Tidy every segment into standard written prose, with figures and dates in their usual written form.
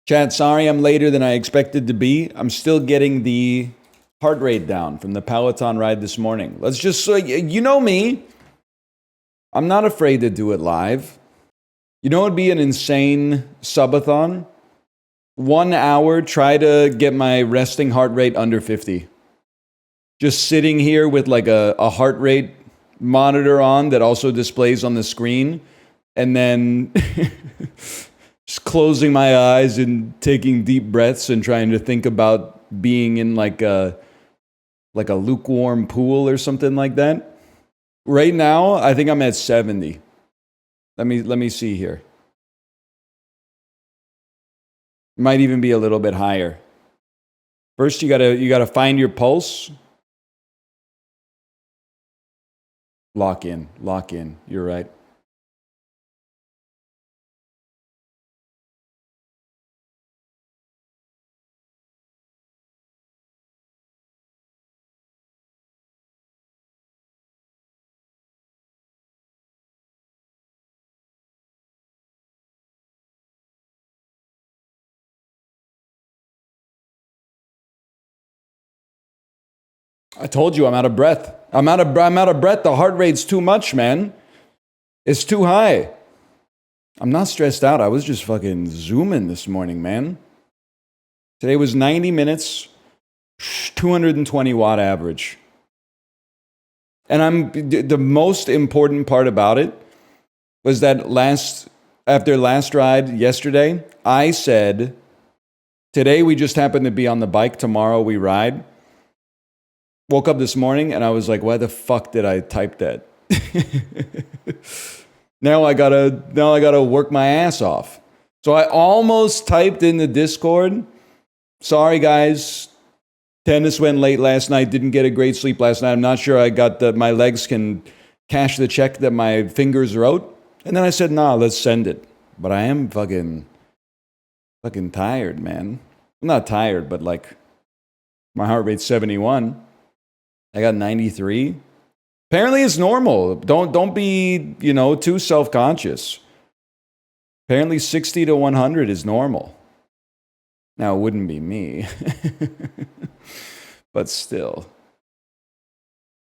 Chad, sorry I'm later than I expected to be. I'm still getting the heart rate down from the Peloton ride this morning. Let's just, you know me. I'm not afraid to do it live. You know, it'd be an insane subathon. 1 hour, try to get my resting heart rate under 50. Just sitting here with like a heart rate monitor on that also displays on the screen. And then just closing my eyes and taking deep breaths and trying to think about being in like a lukewarm pool or something like that. Right now, I think I'm at 70. Let me see here. Might even be a little bit higher. First, you gotta find your pulse. Lock in. You're right. I told you I'm out of breath. I'm out of breath. The heart rate's too much, man. It's too high. I'm not stressed out. I was just fucking zooming this morning, man. Today was 90 minutes, 220 watt average. And the most important part about it was that after last ride yesterday, I said, today we just happen to be on the bike, tomorrow we ride. Woke up this morning and I was like, why the fuck did I type that? Now I gotta work my ass off. So I almost typed in the Discord. Sorry guys, tennis went late last night, didn't get a great sleep last night. I'm not sure I got my legs can cash the check that my fingers wrote. And then I said, nah, let's send it. But I am fucking tired, man. I'm not tired, but like my heart rate's 71. I got 93. Apparently it's normal. Don't be, too self-conscious. Apparently 60 to 100 is normal. Now, it wouldn't be me. But still.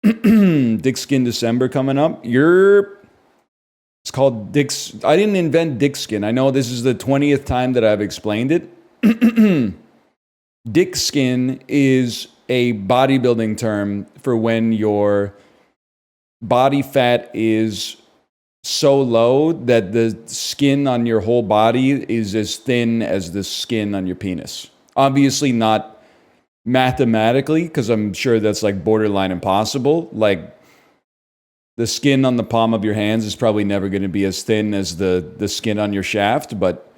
Dick Skin December coming up. It's called Dick's. I didn't invent Dick Skin. I know this is the 20th time that I've explained it. Dick Skin is a bodybuilding term for when your body fat is so low that the skin on your whole body is as thin as the skin on your penis. Obviously not mathematically, because I'm sure that's like borderline impossible. Like the skin on the palm of your hands is probably never going to be as thin as the skin on your shaft. But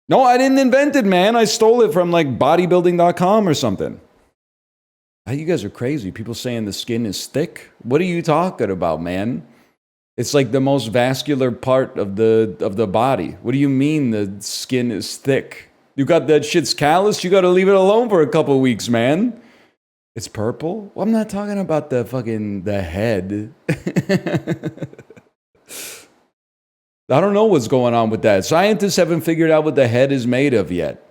no, I didn't invent it, man. I stole it from like bodybuilding.com or something. You guys are crazy. People saying the skin is thick. What are you talking about, man? It's like the most vascular part of the body. What do you mean the skin is thick? You got that shit's callous. You got to leave it alone for a couple weeks, man. It's purple? Well, I'm not talking about the head. I don't know what's going on with that. Scientists haven't figured out what the head is made of yet.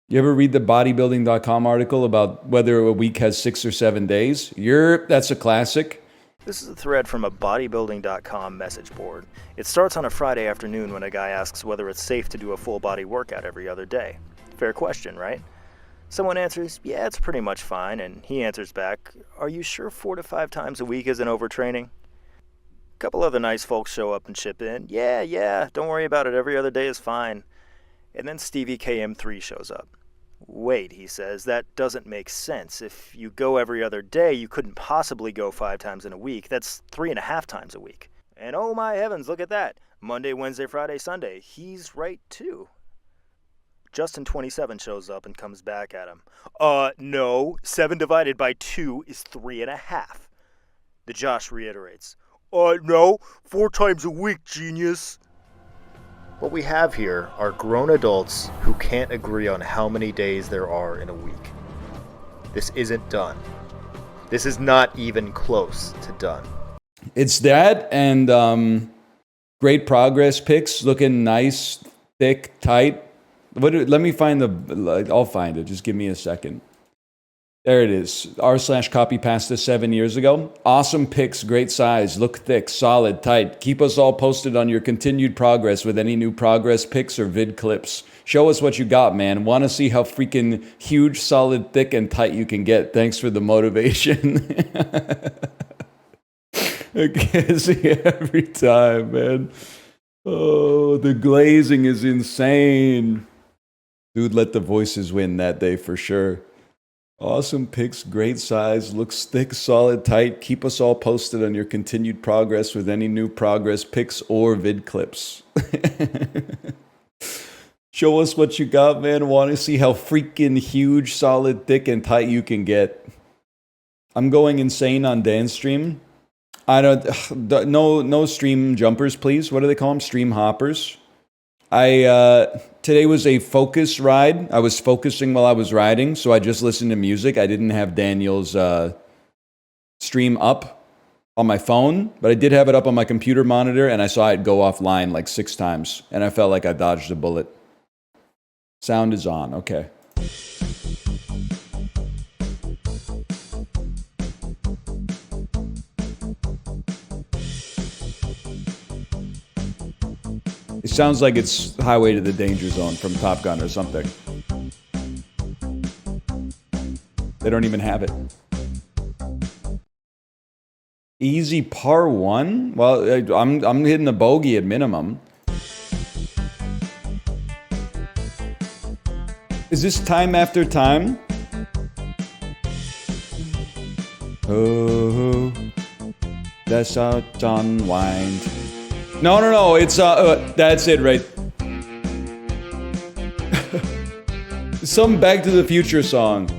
You ever read the bodybuilding.com article about whether a week has 6 or 7 days? That's a classic. This is a thread from a bodybuilding.com message board. It starts on a Friday afternoon when a guy asks whether it's safe to do a full body workout every other day. Fair question, right? Someone answers, yeah, it's pretty much fine, and he answers back, are you sure 4 to 5 times a week isn't overtraining? A couple other nice folks show up and chip in, yeah, don't worry about it, every other day is fine. And then Stevie KM3 shows up. Wait, he says, that doesn't make sense. If you go every other day, you couldn't possibly go 5 times in a week. That's 3.5 times a week. And oh my heavens, look at that. Monday, Wednesday, Friday, Sunday. He's right too. Justin27 shows up and comes back at him. No, 7 divided by 2 is 3.5. The Josh reiterates. No, 4 times a week, genius. What we have here are grown adults who can't agree on how many days there are in a week. This isn't done. This is not even close to done. It's that and great progress pics, looking nice, thick, tight. Let me find I'll find it. Just give me a second. There it is. r/copy pasta 7 years ago. Awesome pics, great size, look thick, solid, tight. Keep us all posted on your continued progress with any new progress pics or vid clips. Show us what you got, man. Want to see how freaking huge, solid, thick, and tight you can get. Thanks for the motivation. I can't see every time, man. Oh, the glazing is insane. Dude, let the voices win that day for sure. Awesome pics, great size, looks thick, solid, tight. Keep us all posted on your continued progress with any new progress pics or vid clips. Show us what you got, man. Want to see how freaking huge, solid, thick, and tight you can get. I'm going insane on Dan's stream. I don't, no stream jumpers, please. What do they call them? Stream hoppers. Today was a focus ride. I was focusing while I was riding, so I just listened to music. I didn't have Daniel's stream up on my phone, but I did have it up on my computer monitor, and I saw it go offline like 6 times, and I felt like I dodged a bullet. Sound is on. Okay. It sounds like it's Highway to the Danger Zone from Top Gun or something. They don't even have it. Easy par 1? Well, I'm hitting a bogey at minimum. Is this time after time? Oh, let's unwind. No, it's, that's it, right? Some Back to the Future song.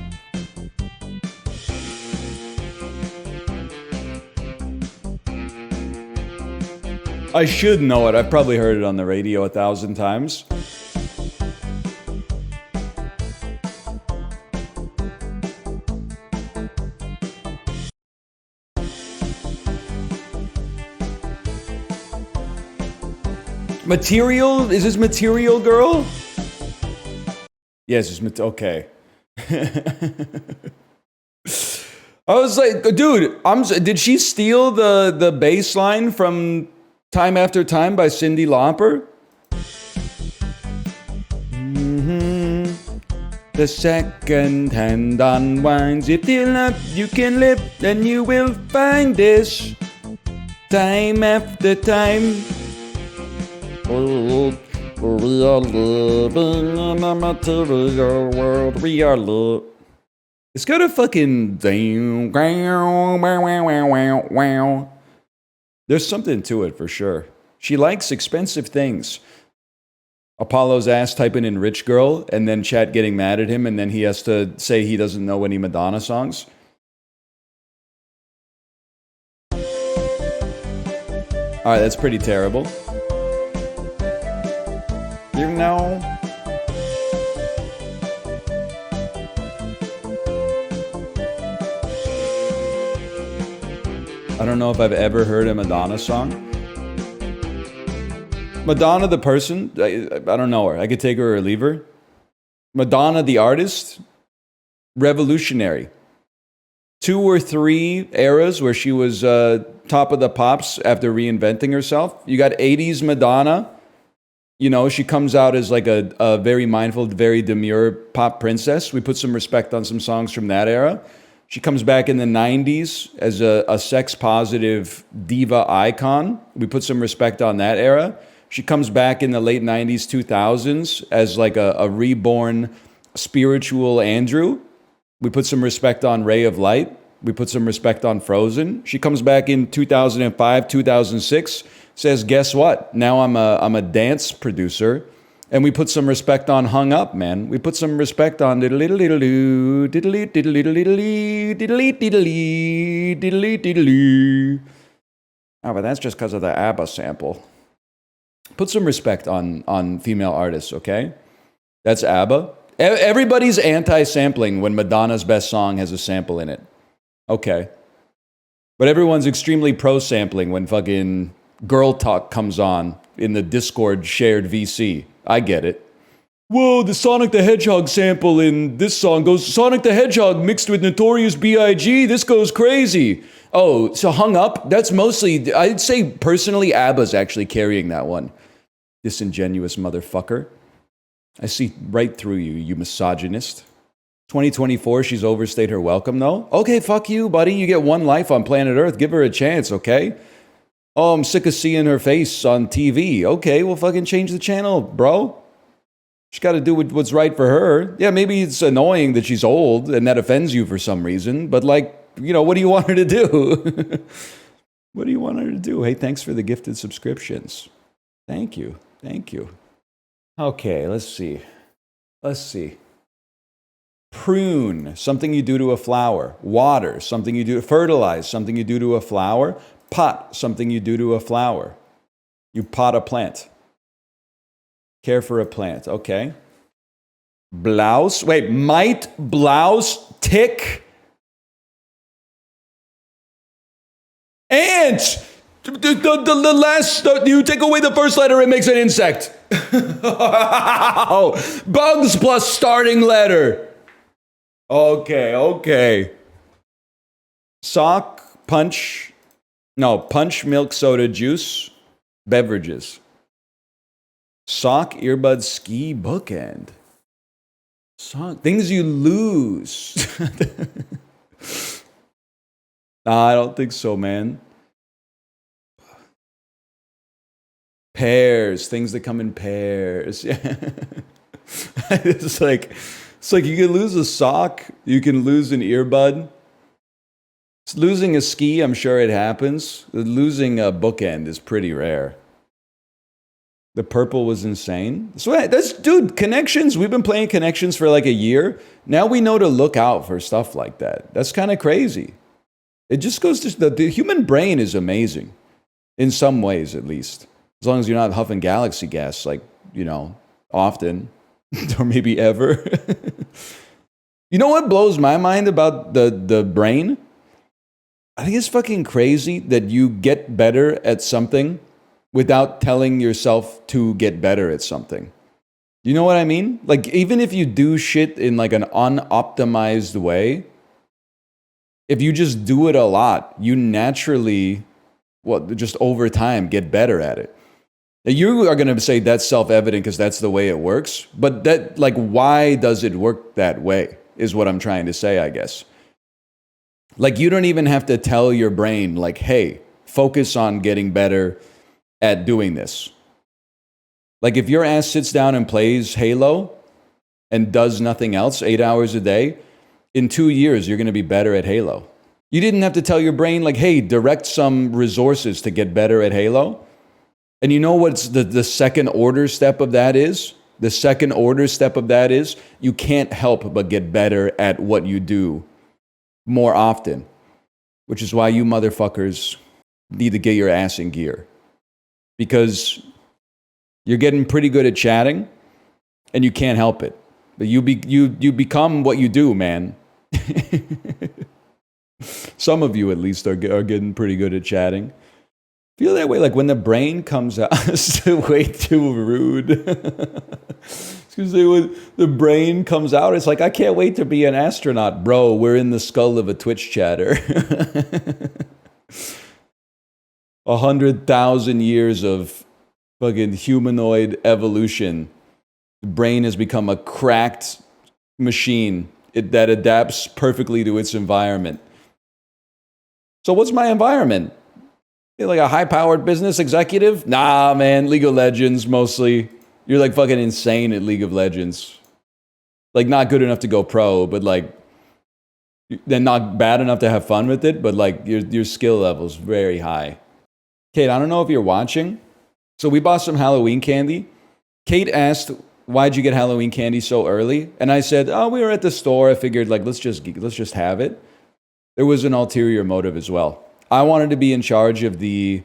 I should know it. I've probably heard it on the radio 1,000 times. Material? Is this Material Girl? Yes, it's okay. I was like, dude, did she steal the bass line from Time After Time by Cyndi Lauper? The second hand unwinds. If you love, you can live, then you will find this. Time after time. We are living in a material world. We are It's got a fucking There's something to it for sure. She likes expensive things. Apollo's ass typing in rich girl and then chat getting mad at him and then he has to say he doesn't know any Madonna songs. Alright, that's pretty terrible. You know. I don't know if I've ever heard a Madonna song. Madonna the person, I don't know her. I could take her or leave her. Madonna the artist, revolutionary. 2 or 3 eras where she was top of the pops after reinventing herself. You got 80s Madonna. You know, she comes out as like a very mindful, very demure pop princess. We put some respect on some songs from that era. She comes back in the 90s as a sex-positive diva icon. We put some respect on that era. She comes back in the late 90s, 2000s as like a reborn spiritual Andrew. We put some respect on Ray of Light. We put some respect on Frozen. She comes back in 2005, 2006. Says, guess what? Now I'm a dance producer, and we put some respect on Hung Up, man. We put some respect on diddly diddly diddly diddly diddly diddly diddly diddly diddly. Oh, but that's just because of the ABBA sample. Put some respect on female artists, okay? That's ABBA. Everybody's anti-sampling when Madonna's best song has a sample in it. Okay. But everyone's extremely pro-sampling when fucking Girl Talk comes on in the Discord shared VC. I get it. whoa, the Sonic the Hedgehog sample in this song goes Sonic the Hedgehog mixed with Notorious B.I.G. This goes crazy. Oh, so Hung Up, that's mostly, I'd say personally, ABBA's actually carrying that one. Disingenuous motherfucker. I see right through you, you misogynist. 2024, she's overstayed her welcome, though. Okay, fuck you, buddy. You get one life on planet Earth. Give her a chance, okay? Oh, I'm sick of seeing her face on TV. Okay, well, fucking change the channel, bro. She's got to do what's right for her. Yeah, maybe it's annoying that she's old and that offends you for some reason, but like, you know, what do you want her to do? What do you want her to do? Hey, thanks for the gifted subscriptions. Thank you. Thank you. Okay, let's see. Let's see. Prune, something you do to a flower. Water, something you do. Fertilize, something you do to a flower. Pot, something you do to a flower. You pot a plant. Care for a plant, okay. Blouse, wait, might, blouse, tick. Ant! The last, you take away the first letter, it makes an insect. Bugs plus starting letter. Okay. Sock, punch, milk, soda, juice, beverages. Sock, earbud, ski, bookend. Sock, things you lose. Nah, I don't think so, man. Pairs, things that come in pairs. Yeah. It's like you can lose a sock, you can lose an earbud. Losing a ski, I'm sure it happens. Losing a bookend is pretty rare. The purple was insane. So that's, dude, connections. We've been playing connections for like a year. Now we know to look out for stuff like that. That's kind of crazy. It just goes to, the human brain is amazing. In some ways, at least. As long as you're not huffing galaxy gas, like, you know, often. Or maybe ever. You know what blows my mind about the brain? I think it's fucking crazy that you get better at something without telling yourself to get better at something. You know what I mean? Like, even if you do shit in like an unoptimized way, if you just do it a lot, you naturally, just over time, get better at it. You are going to say that's self-evident because that's the way it works. But that, like, why does it work that way is what I'm trying to say, I guess. Like, you don't even have to tell your brain, like, hey, focus on getting better at doing this. Like, if your ass sits down and plays Halo and does nothing else 8 hours a day, in 2 years, you're going to be better at Halo. You didn't have to tell your brain, like, hey, direct some resources to get better at Halo. And you know what's the second order step of that is? The second order step of that is you can't help but get better at what you do more often. Which is why you motherfuckers need to get your ass in gear. Because you're getting pretty good at chatting, and you can't help it. But you become what you do, man. Some of you, at least, are getting pretty good at chatting. Feel that way, like when the brain comes out. It's way too rude. Excuse me, when the brain comes out, it's like, I can't wait to be an astronaut. Bro, we're in the skull of a Twitch chatter. 100,000 years of fucking humanoid evolution. The brain has become a cracked machine that adapts perfectly to its environment. So what's my environment? You're like a high-powered business executive? Nah, man, League of Legends mostly. You're like fucking insane at League of Legends. Like, not good enough to go pro, but like, then not bad enough to have fun with it, but like your skill level's very high. Kate, I don't know if you're watching. So we bought some Halloween candy. Kate asked, why'd you get Halloween candy so early? And I said, oh, we were at the store. I figured, like, let's just have it. There was an ulterior motive as well. I wanted to be in charge of the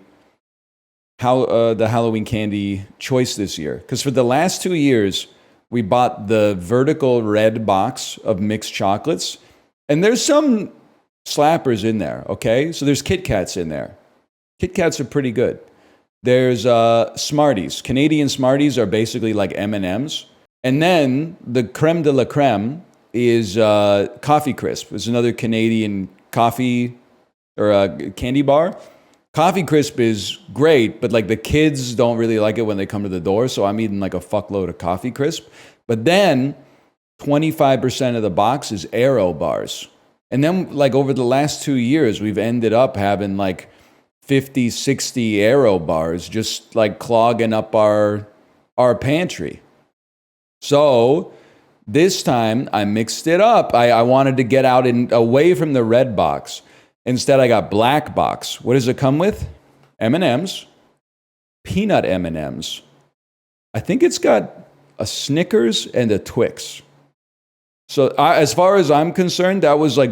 Halloween candy choice this year. Because for the last 2 years, we bought the vertical red box of mixed chocolates. And there's some slappers in there, okay? So there's Kit Kats in there. Kit Kats are pretty good. There's Smarties. Canadian Smarties are basically like M&Ms. And then the creme de la creme is Coffee Crisp. It's another Canadian coffee or a candy bar. Coffee Crisp is great, but like the kids don't really like it when they come to the door. So I'm eating like a fuckload of Coffee Crisp. But then 25% of the box is Aero bars. And then like over the last 2 years, we've ended up having like 50, 60 Aero bars just like clogging up our pantry. So this time I mixed it up. I wanted to get out and away from the red box. Instead, I got black box. What does it come with? M&Ms, peanut M&Ms. I think it's got a Snickers and a Twix. So as far as I'm concerned, that was like,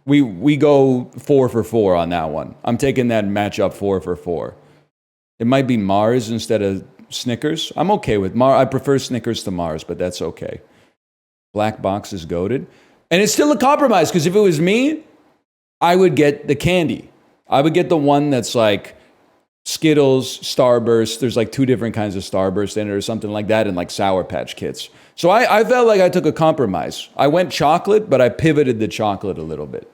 we go 4 for 4 on that one. I'm taking that matchup 4 for 4. It might be Mars instead of Snickers. I'm okay with Mars. I prefer Snickers to Mars, but that's okay. Black box is goated. And it's still a compromise, because if it was me, I would get the candy. I would get the one that's like Skittles, Starburst. There's like 2 different kinds of Starburst in it or something like that, and like Sour Patch Kids. So I felt like I took a compromise. I went chocolate, but I pivoted the chocolate a little bit.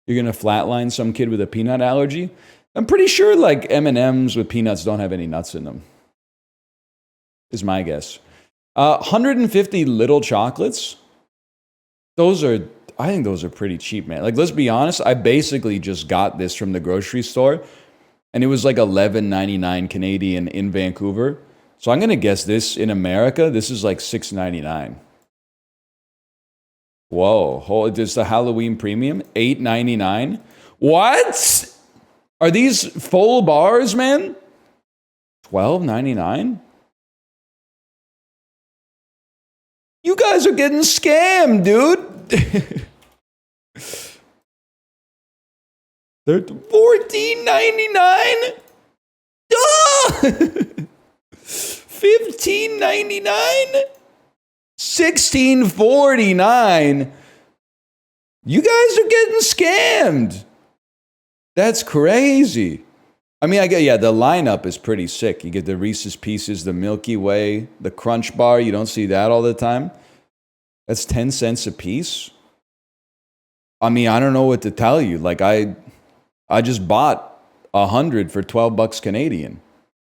You're going to flatline some kid with a peanut allergy? I'm pretty sure like M&Ms with peanuts don't have any nuts in them, is my guess. 150 little chocolates. I think those are pretty cheap, man. Like, let's be honest. I basically just got this from the grocery store, and it was like $11.99 Canadian in Vancouver. So I'm going to guess this in America, this is like $6.99. Whoa, this is the Halloween premium, $8.99. What? Are these full bars, man? $12.99? You guys are getting scammed, dude. They're $14.99? $15.99? $16.49? You guys are getting scammed. That's crazy. I mean, the lineup is pretty sick. You get the Reese's Pieces, the Milky Way, the Crunch Bar. You don't see that all the time. That's 10 cents a piece. I mean, I don't know what to tell you. Like, I just bought 100 for $12 Canadian.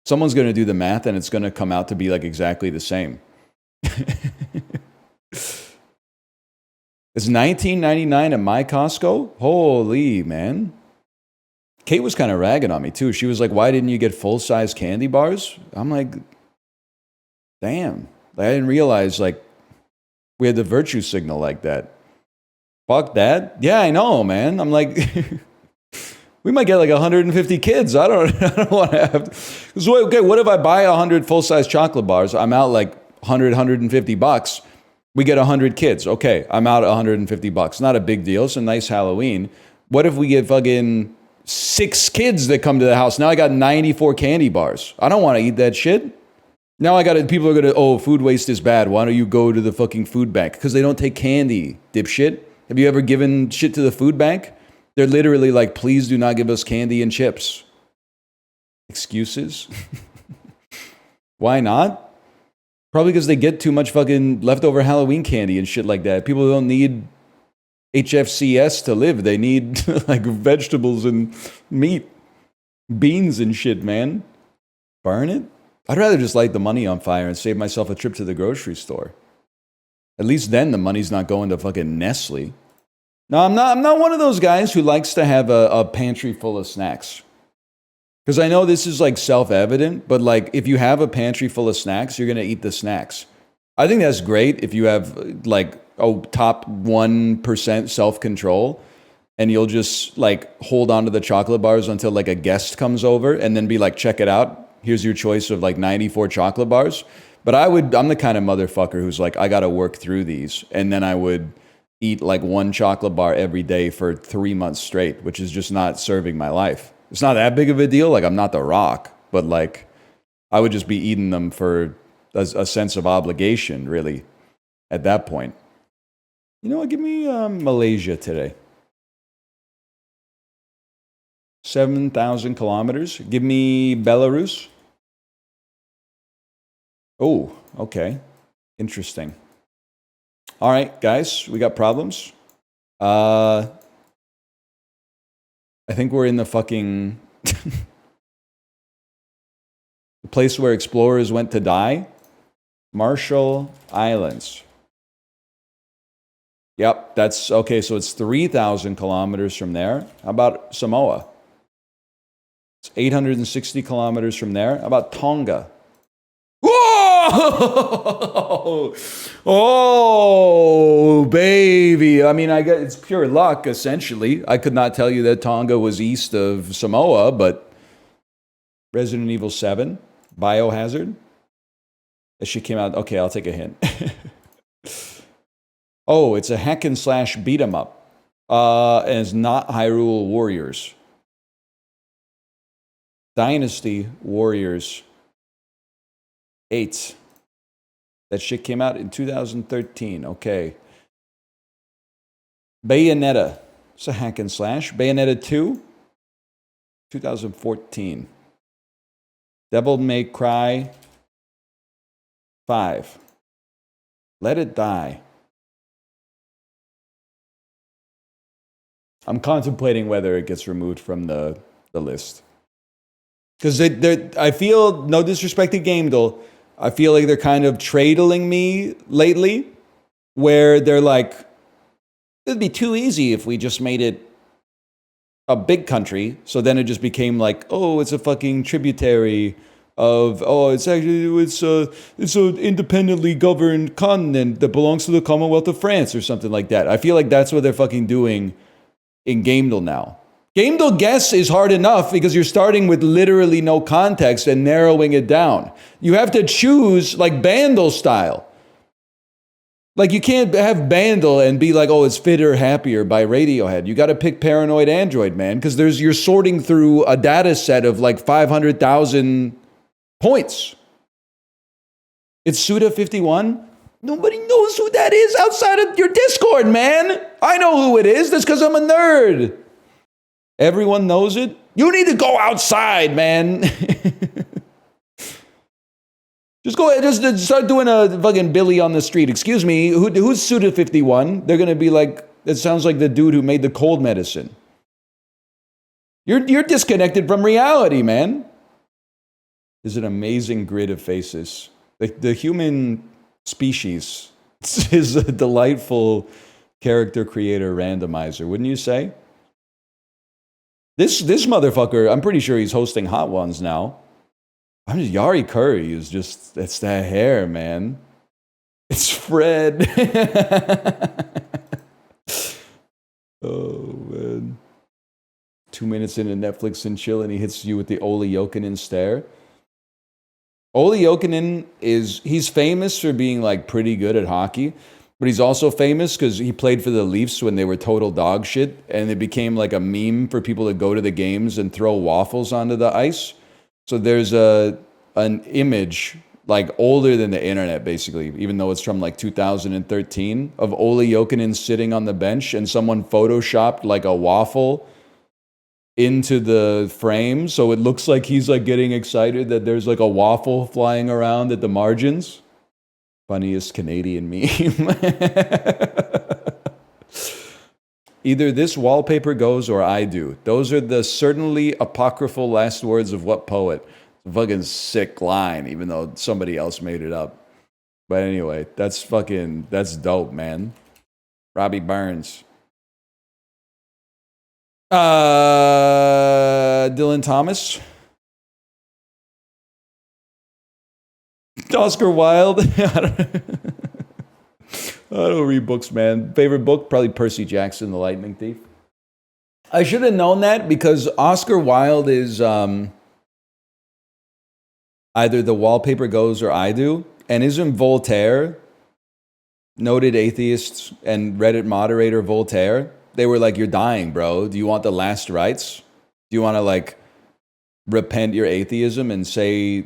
Someone's going to do the math, and it's going to come out to be like exactly the same. It's $19.99 at my Costco? Holy, man. Kate was kind of ragging on me, too. She was like, why didn't you get full-size candy bars? I'm like, damn. I didn't realize, like, we had the virtue signal like that. Fuck that. Yeah, I know, man. I'm like, we might get like 150 kids. I don't want to have. So, okay, what if I buy 100 full-size chocolate bars? I'm out like 150 bucks. We get 100 kids. Okay, I'm out 150 bucks. Not a big deal. It's a nice Halloween. What if we get fucking 6 kids that come to the house? Now I got 94 candy bars. I don't want to eat that shit. Now people are going to, food waste is bad. Why don't you go to the fucking food bank? Because they don't take candy, dipshit. Have you ever given shit to the food bank? They're literally like, please do not give us candy and chips. Excuses? Why not? Probably because they get too much fucking leftover Halloween candy and shit like that. People don't need HFCS to live. They need like vegetables and meat, beans and shit, man. Burn it? I'd rather just light the money on fire and save myself a trip to the grocery store. At least then the money's not going to fucking Nestle. No, I'm not one of those guys who likes to have a pantry full of snacks. Because I know this is like self-evident, but like if you have a pantry full of snacks, you're going to eat the snacks. I think that's great if you have like a top 1% self-control and you'll just like hold on to the chocolate bars until like a guest comes over and then be like, check it out. Here's your choice of like 94 chocolate bars. But I'm the kind of motherfucker who's like, I got to work through these. And then I would eat like 1 chocolate bar every day for 3 months straight, which is just not serving my life. It's not that big of a deal. Like I'm not The Rock, but like I would just be eating them for a sense of obligation, really, at that point. You know what? Give me Malaysia today. 7,000 kilometers. Give me Belarus. Oh, okay. Interesting. All right, guys, we got problems. I think we're in the fucking the place where explorers went to die. Marshall Islands. Yep, that's okay. So it's 3,000 kilometers from there. How about Samoa? It's 860 kilometers from there. How about Tonga? Whoa! Oh, baby. I mean, I guess it's pure luck, essentially. I could not tell you that Tonga was east of Samoa, but Resident Evil 7, Biohazard. That shit came out. Okay, I'll take a hint. Oh, it's a hack and slash beat 'em up. And it's not Hyrule Warriors. Dynasty Warriors 8. That shit came out in 2013. Okay. Bayonetta. It's a hack and slash. Bayonetta 2. 2014. Devil May Cry 5. Let It Die. I'm contemplating whether it gets removed from the list. Because I feel, no disrespect to Gamedle, I feel like they're kind of trading me lately, where they're like, it'd be too easy if we just made it a big country. So then it just became like, oh, it's a fucking tributary of, oh, it's actually, it's an independently governed continent that belongs to the Commonwealth of France or something like that. I feel like that's what they're fucking doing in Gamedle now. Gamedle guess is hard enough because you're starting with literally no context and narrowing it down. You have to choose like Bandle style. Like you can't have Bandle and be like, oh, it's Fitter Happier by Radiohead. You got to pick Paranoid Android, man, because you're sorting through a data set of like 500,000 points. It's Suda51. Nobody knows who that is outside of your Discord, man. I know who it is. That's because I'm a nerd. Everyone knows it. You need to go outside, man. Just go ahead, just start doing a fucking Billy on the street. Excuse me, who's Suda51? They're gonna be like, it sounds like the dude who made the cold medicine. You're disconnected from reality, man. There's an amazing grid of faces. The human species is a delightful character creator randomizer, wouldn't you say? This motherfucker, I'm pretty sure he's hosting Hot Ones now. Yari Curry is just, it's that hair, man. It's Fred. Oh, man. 2 minutes into Netflix and chill, and he hits you with the Olli Jokinen stare. Olli Jokinen he's famous for being like pretty good at hockey, but he's also famous because he played for the Leafs when they were total dog shit, and it became like a meme for people to go to the games and throw waffles onto the ice. So there's an image like older than the internet, basically, even though it's from like 2013, of Olli Jokinen sitting on the bench, and someone photoshopped like a waffle into the frame, so it looks like he's like getting excited that there's like a waffle flying around at the margins. Funniest Canadian meme. Either this wallpaper goes or I do. Those are the certainly apocryphal last words of what poet? It's a fucking sick line, even though somebody else made it up. But anyway, that's dope, man. Robbie Burns. Dylan Thomas. Oscar Wilde. I don't read books, man. Favorite book? Probably Percy Jackson, The Lightning Thief. I should have known that because Oscar Wilde is either The Wallpaper Goes or I Do. And isn't Voltaire, noted atheist and Reddit moderator Voltaire, they were like, you're dying, bro. Do you want the last rites? Do you want to like repent your atheism and say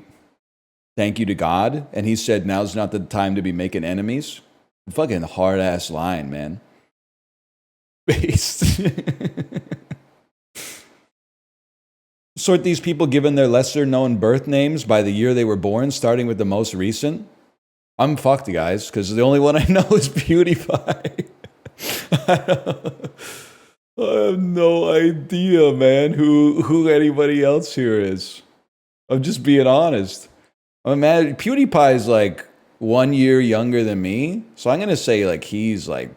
thank you to God? And he said, now's not the time to be making enemies. Fucking hard ass line, man. Based. Sort these people given their lesser known birth names by the year they were born, starting with the most recent. I'm fucked, guys, because the only one I know is PewDiePie. I have no idea, man, who anybody else here is. I'm just being honest. I'm mad. PewDiePie is like 1 year younger than me, so I'm gonna say like he's like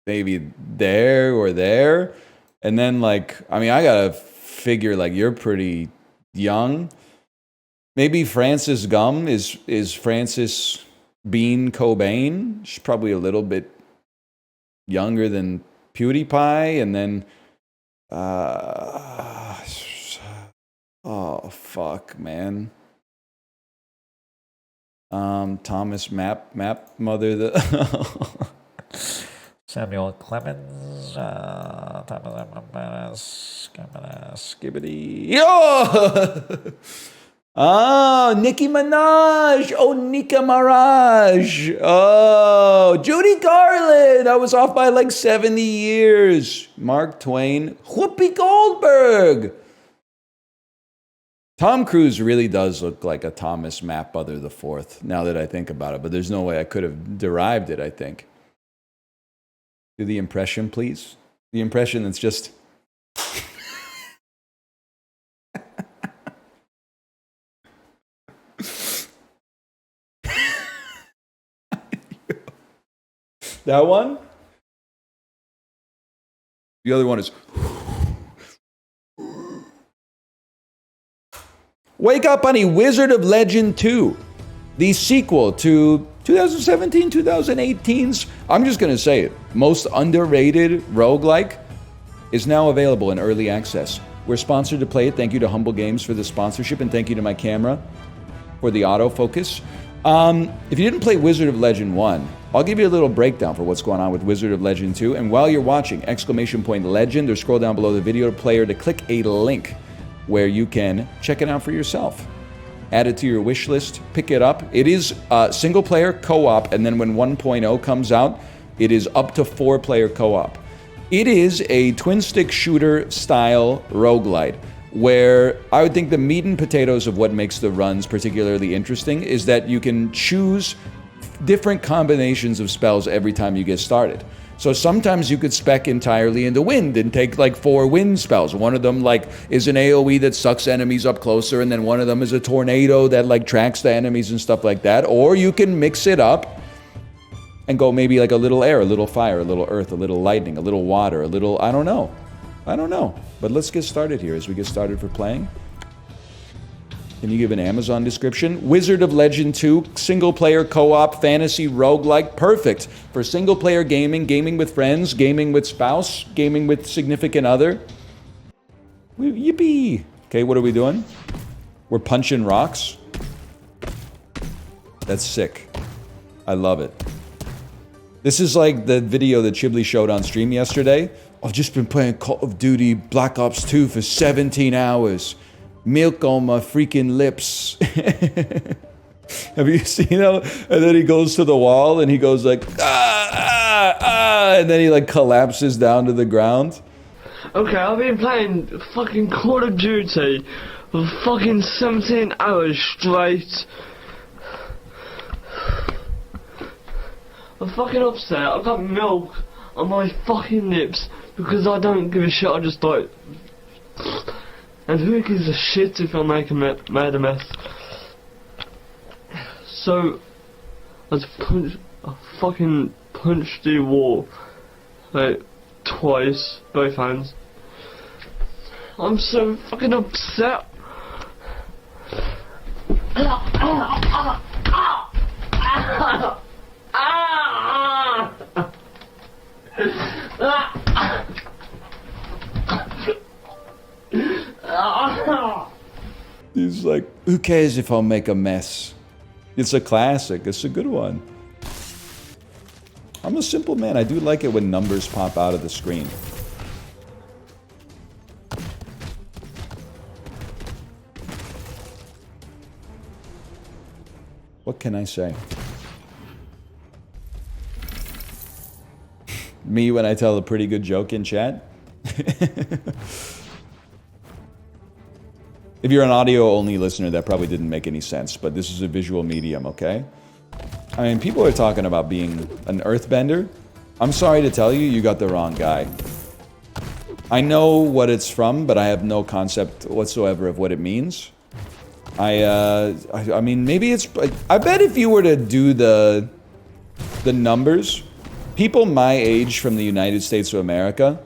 maybe there or there, and then like I mean I gotta figure like you're pretty young. Maybe Francis Gum is Francis Bean Cobain. She's probably a little bit younger than PewDiePie, and then oh fuck, man. Thomas Map Mother the Samuel Clemens, Skibbity. Oh! Oh, Nicki Minaj. Oh, Nika Maraj. Oh, Judy Garland. I was off by like 70 years. Mark Twain. Whoopi Goldberg. Tom Cruise really does look like a Thomas Mapother the Fourth, now that I think about it, but there's no way I could have derived it, I think. Do the impression, please. The impression that's just... That one? The other one is... Wake Up Honey, Wizard of Legend 2. The sequel to 2017-2018's, I'm just going to say it, most underrated roguelike is now available in early access. We're sponsored to play it. Thank you to Humble Games for the sponsorship, and thank you to my camera for the autofocus. If you didn't play Wizard of Legend 1, I'll give you a little breakdown for what's going on with Wizard of Legend 2. And while you're watching, !legend, or scroll down below the video player to click a link where you can check it out for yourself. Add it to your wish list, pick it up. It is single player co-op, and then when 1.0 comes out, it is up to 4-player co-op. It is a twin-stick shooter style roguelite, where I would think the meat and potatoes of what makes the runs particularly interesting is that you can choose different combinations of spells every time you get started. So sometimes you could spec entirely into wind and take like 4 wind spells. One of them like is an AoE that sucks enemies up closer, and then one of them is a tornado that like tracks the enemies and stuff like that. Or you can mix it up and go maybe like a little air, a little fire, a little earth, a little lightning, a little water, a little, I don't know. But let's get started here as we get started for playing. Can you give an Amazon description? Wizard of Legend 2, single-player co-op fantasy roguelike, perfect for single-player gaming, gaming with friends, gaming with spouse, gaming with significant other. Yippee! Okay, what are we doing? We're punching rocks. That's sick. I love it. This is like the video that Chibli showed on stream yesterday. I've just been playing Call of Duty Black Ops 2 for 17 hours. Milk on my freaking lips. Have you seen him? And then he goes to the wall and he goes like, and then he like collapses down to the ground. Okay, I've been playing fucking Call of Duty for fucking 17 hours straight. I'm fucking upset. I've got milk on my fucking lips because I don't give a shit. I just like... And who gives a shit if I made a mess? So, I fucking punched the wall, like, twice, both hands. I'm so fucking upset. He's like, who cares if I'll make a mess? It's a classic. It's a good one. I'm a simple man. I do like it when numbers pop out of the screen. What can I say? Me when I tell a pretty good joke in chat? If you're an audio-only listener, that probably didn't make any sense, but this is a visual medium, okay? I mean, people are talking about being an earthbender. I'm sorry to tell you, you got the wrong guy. I know what it's from, but I have no concept whatsoever of what it means. I mean, maybe it's... I bet if you were to do the numbers, people my age from the United States of America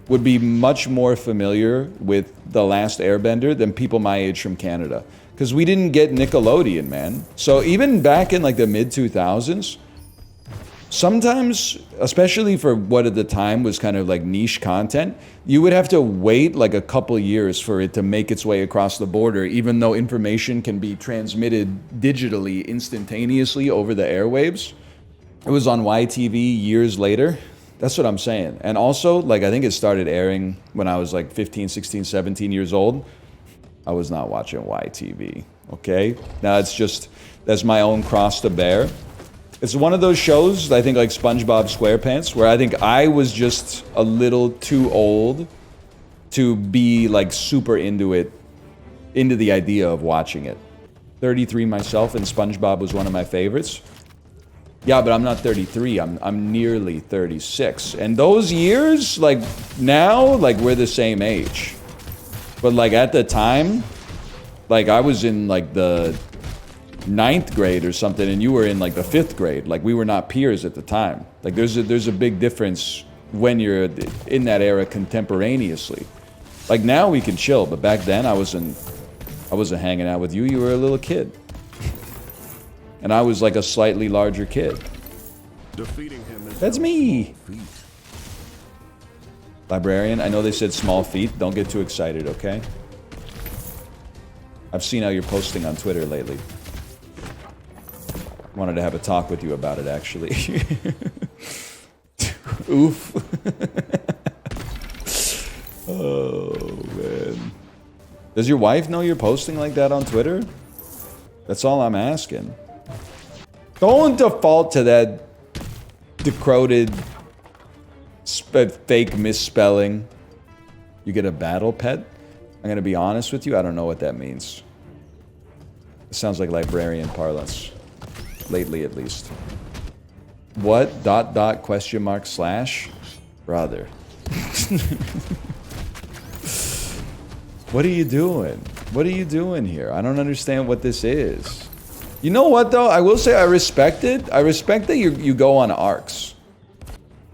would be much more familiar with The Last Airbender than people my age from Canada. Because we didn't get Nickelodeon, man. So even back in like the mid-2000s, sometimes, especially for what at the time was kind of like niche content, you would have to wait like a couple years for it to make its way across the border, even though information can be transmitted digitally instantaneously over the airwaves. It was on YTV years later. That's what I'm saying. And also, like, I think it started airing when I was like 15, 16, 17 years old. I was not watching YTV, okay? Now it's just, that's my own cross to bear. It's one of those shows, I think like SpongeBob SquarePants, where I think I was just a little too old to be like super into it, into the idea of watching it. 33 myself, and SpongeBob was one of my favorites. Yeah, but I'm not 33, I'm nearly 36. And those years, like now, like we're the same age. But like at the time, like I was in like the 9th grade or something, and you were in like the 5th grade. Like we were not peers at the time. Like there's a big difference when you're in that era contemporaneously. Like now we can chill, but back then I wasn't hanging out with you. You were a little kid. And I was like a slightly larger kid. Defeating him is That's me. Librarian, I know they said small feet. Don't get too excited, okay? I've seen how you're posting on Twitter lately. Wanted to have a talk with you about it, actually. Oof. Oh, man. Does your wife know you're posting like that on Twitter? That's all I'm asking. Don't default to that decoded fake misspelling. You get a battle pet? I'm gonna be honest with you, I don't know what that means. It sounds like librarian parlance. Lately, at least. What? ... question mark slash? Brother. What are you doing? What are you doing here? I don't understand what this is. You know what, though? I will say I respect it. I respect that you go on arcs.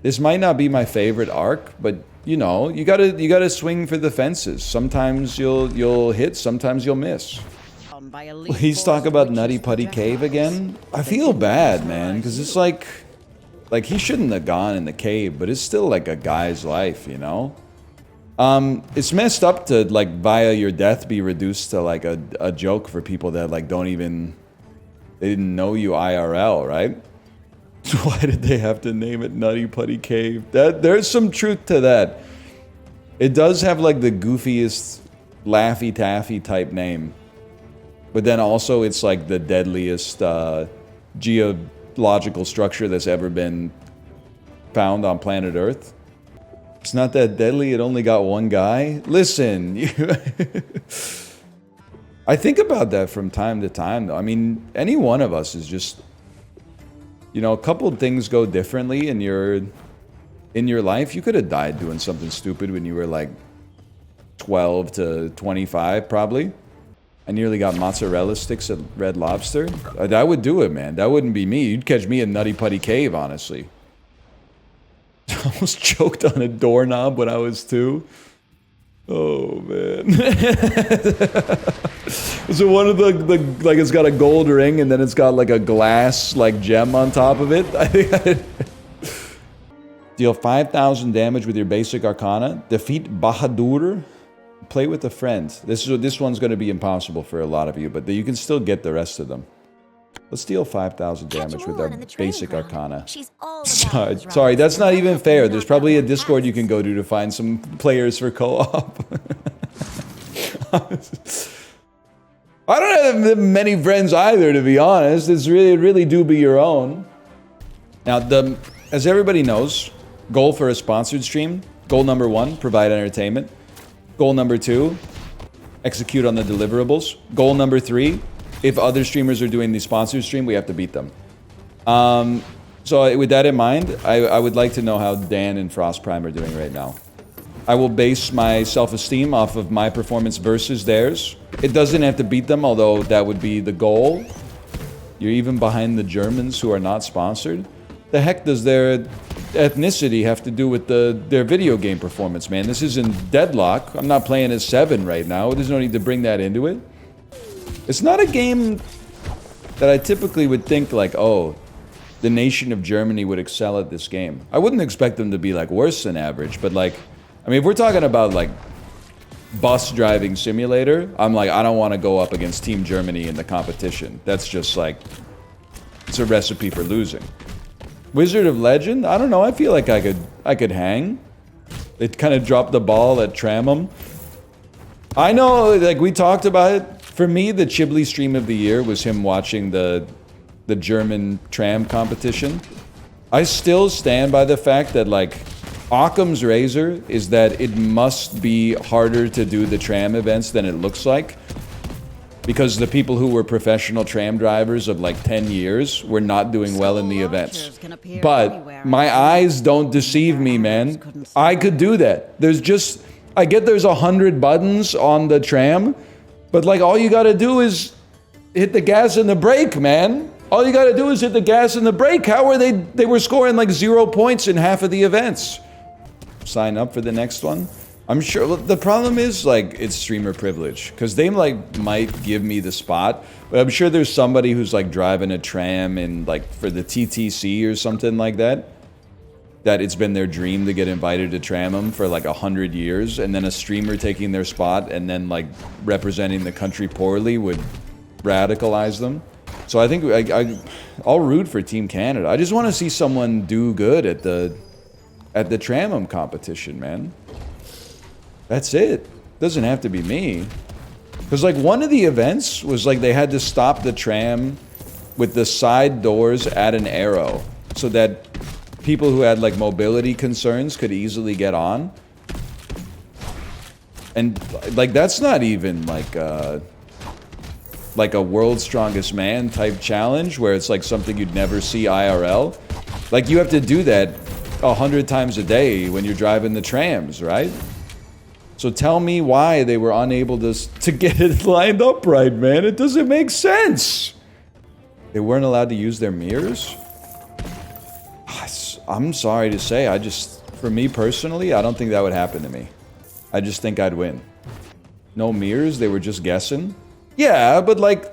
This might not be my favorite arc, but you know, you gotta swing for the fences. Sometimes you'll hit, sometimes you'll miss. Please talk about Nutty Putty Cave again. I feel bad, man, because it's like he shouldn't have gone in the cave, but it's still like a guy's life, you know. It's messed up to like via your death be reduced to like a joke for people that like they didn't know you IRL, right? So why did they have to name it Nutty Putty Cave? There's some truth to that. It does have like the goofiest Laffy Taffy type name. But then also it's like the deadliest geological structure that's ever been found on planet Earth. It's not that deadly, it only got one guy. Listen, I think about that from time to time though. I mean, any one of us is just, you know, a couple of things go differently in your life. You could have died doing something stupid when you were like 12 to 25 probably. I nearly got mozzarella sticks at Red Lobster. That would do it, man. That wouldn't be me. You'd catch me in Nutty Putty Cave, honestly. I almost choked on a doorknob when I was 2. Oh, man. So one of the like, it's got a gold ring, and then it's got like a glass, like, gem on top of it. I think deal 5,000 damage with your basic arcana. Defeat Bahadur. Play with a friend. This one's going to be impossible for a lot of you, but you can still get the rest of them. Let's deal 5,000 damage with our basic arcana. Sorry, that's not even fair. There's probably a Discord you can go to find some players for co-op. I don't have many friends either, to be honest. It really do be your own. Now, as everybody knows, goal for a sponsored stream, goal number 1, provide entertainment. Goal number 2, execute on the deliverables. Goal number 3, if other streamers are doing the sponsored stream, we have to beat them. So with that in mind, I would like to know how Dan and Frost Prime are doing right now. I will base my self-esteem off of my performance versus theirs. It doesn't have to beat them, although that would be the goal. You're even behind the Germans who are not sponsored. The heck does their ethnicity have to do with their video game performance, man? This isn't Deadlock. I'm not playing as 7 right now. There's no need to bring that into it. It's not a game that I typically would think like, oh, the nation of Germany would excel at this game. I wouldn't expect them to be like worse than average, but like, I mean, if we're talking about like bus driving simulator, I'm like, I don't want to go up against Team Germany in the competition. That's just like, it's a recipe for losing. Wizard of Legend, I don't know, I feel like I could hang. It kind of dropped the ball at Tramham. I know, like we talked about it. For me, the Chibli stream of the year was him watching the German tram competition. I still stand by the fact that like Occam's razor is that it must be harder to do the tram events than it looks like, because the people who were professional tram drivers of like 10 years were not doing well in the events. But my eyes don't deceive me, man. I could do that. I get there's 100 buttons on the tram, but like all you gotta do is hit the gas and the brake, man. All you gotta do is hit the gas and the brake. How were they were scoring like 0 points in half of the events. Sign up for the next one. I'm sure the problem is like it's streamer privilege, because they like might give me the spot, but I'm sure there's somebody who's like driving a tram in like for the TTC or something like that it's been their dream to get invited to Tramham for like 100 years, and then a streamer taking their spot and then like representing the country poorly would radicalize them. So I think I'll root for Team Canada. I just want to see someone do good at the Tramham competition, man. That's it. Doesn't have to be me. Because like one of the events was like they had to stop the tram with the side doors at an arrow so that people who had like mobility concerns could easily get on. And like that's not even like a world's strongest man type challenge where it's like something you'd never see IRL. Like you have to do that 100 times a day when you're driving the trams, right? So tell me why they were unable to get it lined up right, man. It doesn't make sense. They weren't allowed to use their mirrors? I'm sorry to say, for me personally, I don't think that would happen to me. I just think I'd win. No mirrors, they were just guessing? Yeah, but like,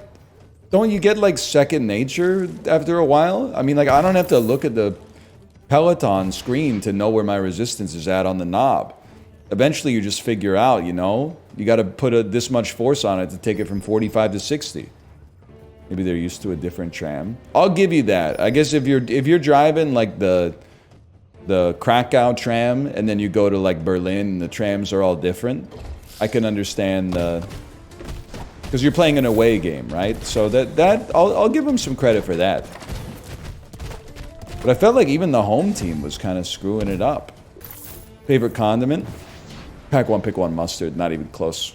don't you get like second nature after a while? I mean, like, I don't have to look at the Peloton screen to know where my resistance is at on the knob. Eventually you just figure out, you know, you got to put this much force on it to take it from 45 to 60. Maybe they're used to a different tram. I'll give you that. I guess if you're driving like the Krakow tram and then you go to like Berlin and the trams are all different, I can understand because you're playing an away game, right? So that I'll give them some credit for that. But I felt like even the home team was kind of screwing it up. Favorite condiment? Pack one, pick one, mustard. Not even close.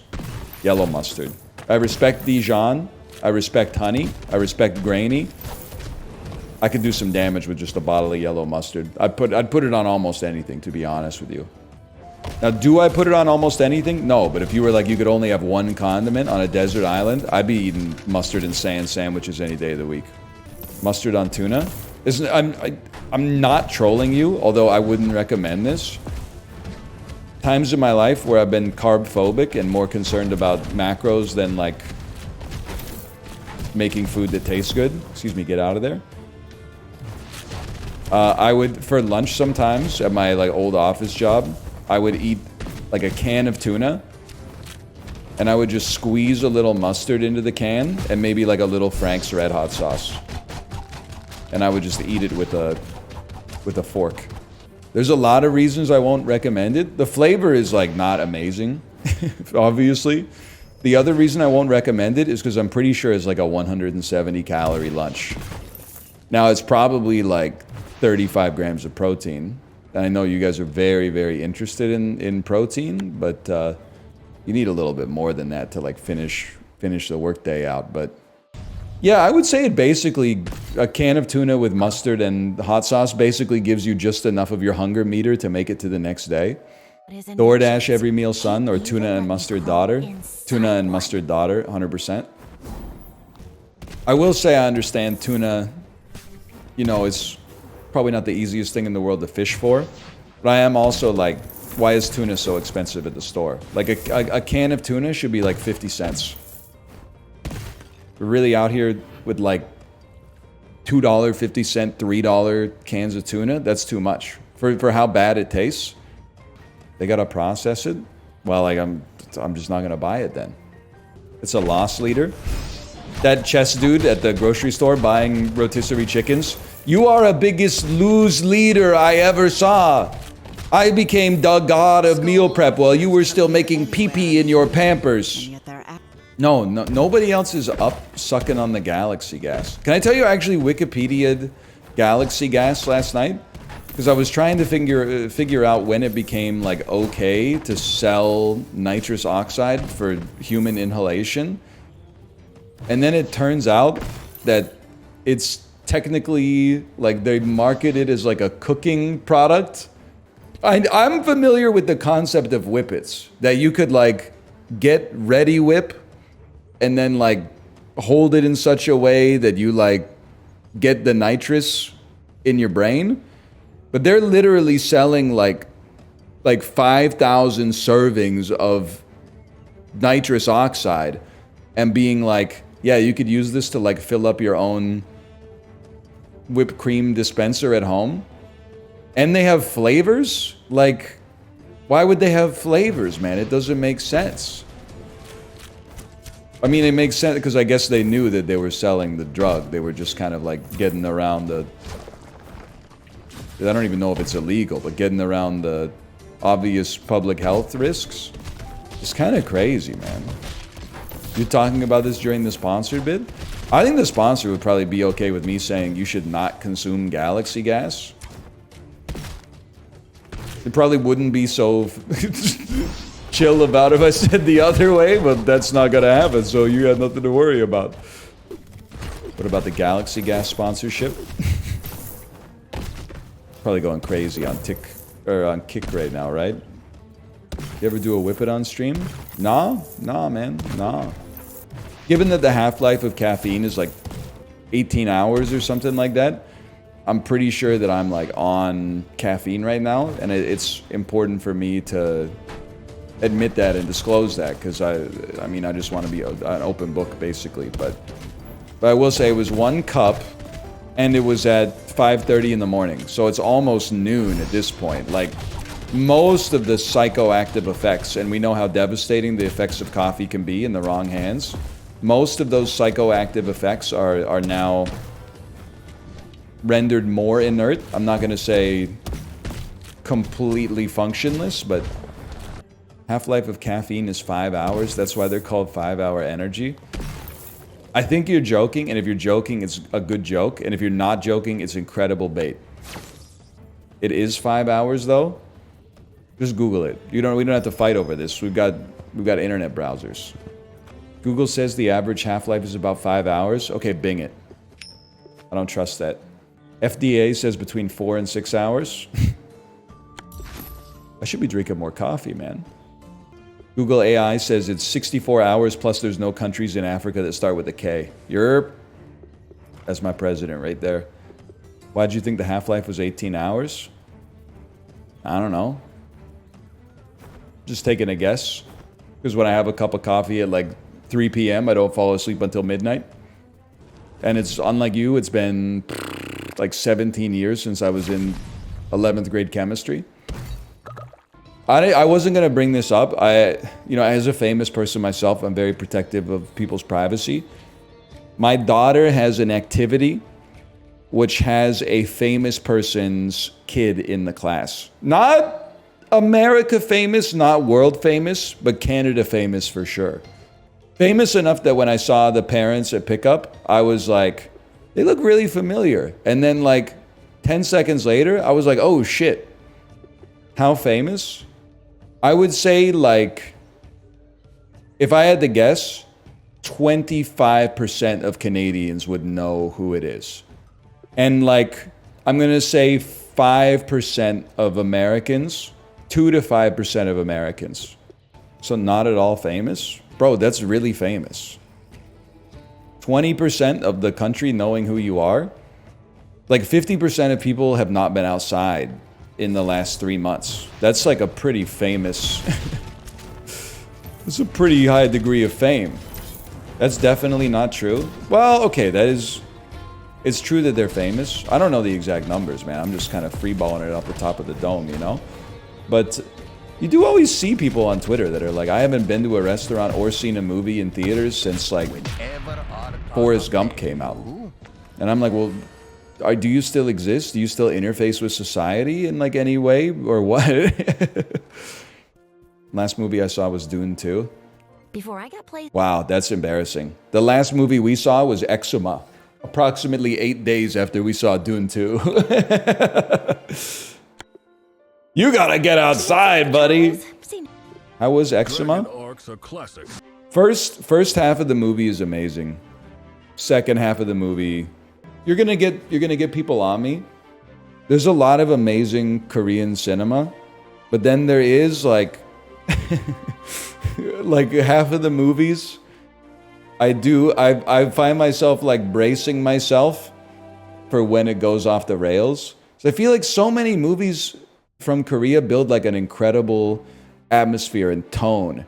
Yellow mustard. I respect Dijon. I respect honey. I respect grainy. I could do some damage with just a bottle of yellow mustard. I'd put it on almost anything, to be honest with you. Now, do I put it on almost anything? No, but if you were like, you could only have one condiment on a desert island, I'd be eating mustard and sand sandwiches any day of the week. Mustard on tuna? I'm not trolling you, although I wouldn't recommend this. Times in my life where I've been carb phobic and more concerned about macros than like making food that tastes good. Excuse me, get out of there. I would, for lunch sometimes at my like old office job, I would eat like a can of tuna and I would just squeeze a little mustard into the can and maybe like a little Frank's Red Hot sauce. And I would just eat it with a fork. There's a lot of reasons I won't recommend it. The flavor is like not amazing, obviously. The other reason I won't recommend it is because I'm pretty sure it's like a 170 calorie lunch. Now it's probably like 35 grams of protein. And I know you guys are very, very interested in protein, but you need a little bit more than that to like finish the workday out. But Yeah, I would say it basically, a can of tuna with mustard and hot sauce basically gives you just enough of your hunger meter to make it to the next day. DoorDash every meal son or tuna and mustard daughter. Tuna and mustard daughter, 100%. I will say I understand tuna, you know, it's probably not the easiest thing in the world to fish for. But I am also like, why is tuna so expensive at the store? Like a can of tuna should be like 50 cents. We're really out here with like $2.50, $3 cans of tuna. That's too much for how bad it tastes. They gotta process it. Well, like I'm just not gonna buy it then. It's a loss leader. That chess dude at the grocery store buying rotisserie chickens. You are a biggest lose leader I ever saw. I became the god of meal prep while you were still making pee-pee in your Pampers. No, nobody else is up sucking on the galaxy gas. Can I tell you I actually Wikipedia'd galaxy gas last night? Because I was trying to figure out when it became like okay to sell nitrous oxide for human inhalation. And then it turns out that it's technically like they market it as like a cooking product. I'm familiar with the concept of whippets, that you could like get ready whip and then like hold it in such a way that you like get the nitrous in your brain. But they're literally selling like 5,000 servings of nitrous oxide and being like, yeah, you could use this to like fill up your own whipped cream dispenser at home. And they have flavors? Like, why would they have flavors, man? It doesn't make sense. I mean, it makes sense because I guess they knew that they were selling the drug. They were just kind of like getting around the... I don't even know if it's illegal, but getting around the obvious public health risks. It's kind of crazy, man. You talking about this during the sponsored bid? I think the sponsor would probably be okay with me saying you should not consume galaxy gas. It probably wouldn't be so chill about if I said the other way, but that's not gonna happen, so you got nothing to worry about. What about the galaxy gas sponsorship? Probably going crazy on Kick right now, right? You ever do a whip it on stream? Nah, man, nah. Given that the half-life of caffeine is like 18 hours or something like that, I'm pretty sure that I'm like on caffeine right now, and it's important for me to admit that and disclose that, because I mean, I just want to be an open book basically. But I will say it was 1 cup, and it was at 5:30 in the morning, so it's almost noon at this point. Like, most of the psychoactive effects, and we know how devastating the effects of coffee can be in the wrong hands, most of those psychoactive effects are now rendered more inert. I'm not going to say completely functionless, but half-life of caffeine is 5 hours. That's why they're called 5-hour energy. I think you're joking, and if you're joking, it's a good joke, and if you're not joking, it's incredible bait. It is 5 hours, though. Just Google it. We don't have to fight over this. We've got internet browsers. Google says the average half-life is about 5 hours. Okay, Bing it. I don't trust that. FDA says between 4 and 6 hours. I should be drinking more coffee, man. Google AI says it's 64 hours, plus there's no countries in Africa that start with a K. Europe. That's my president right there. Why'd you think the half-life was 18 hours? I don't know. Just taking a guess. Because when I have a cup of coffee at like 3 p.m., I don't fall asleep until midnight. And it's unlike you, it's been like 17 years since I was in 11th grade chemistry. I wasn't going to bring this up. You know, as a famous person myself, I'm very protective of people's privacy. My daughter has an activity which has a famous person's kid in the class. Not America famous, not world famous, but Canada famous for sure. Famous enough that when I saw the parents at pickup, I was like, they look really familiar. And then like 10 seconds later, I was like, oh shit. How famous? I would say like, if I had to guess, 25% of Canadians would know who it is. And like, I'm going to say 5% of Americans, 2 to 5% of Americans. So not at all famous? Bro, that's really famous. 20% of the country knowing who you are? Like 50% of people have not been outside in the last 3 months. That's like a pretty famous... It's a pretty high degree of fame. That's definitely not true. Well, okay, that is... It's true that they're famous. I don't know the exact numbers, man. I'm just kind of freeballing it off the top of the dome, you know? But you do always see people on Twitter that are like, I haven't been to a restaurant or seen a movie in theaters since like Forrest Gump came out. And I'm like, well, do you still exist? Do you still interface with society in like any way or what? Last movie I saw was Dune 2. Before I got played. Wow, that's embarrassing. The last movie we saw was Eczema. Approximately 8 days after we saw Dune 2. You gotta get outside, buddy. How was Eczema? First half of the movie is amazing. Second half of the movie, you're gonna get people on me. There's a lot of amazing Korean cinema, but then there is like like half of the movies I find myself like bracing myself for when it goes off the rails. So I feel like so many movies from Korea build like an incredible atmosphere and tone.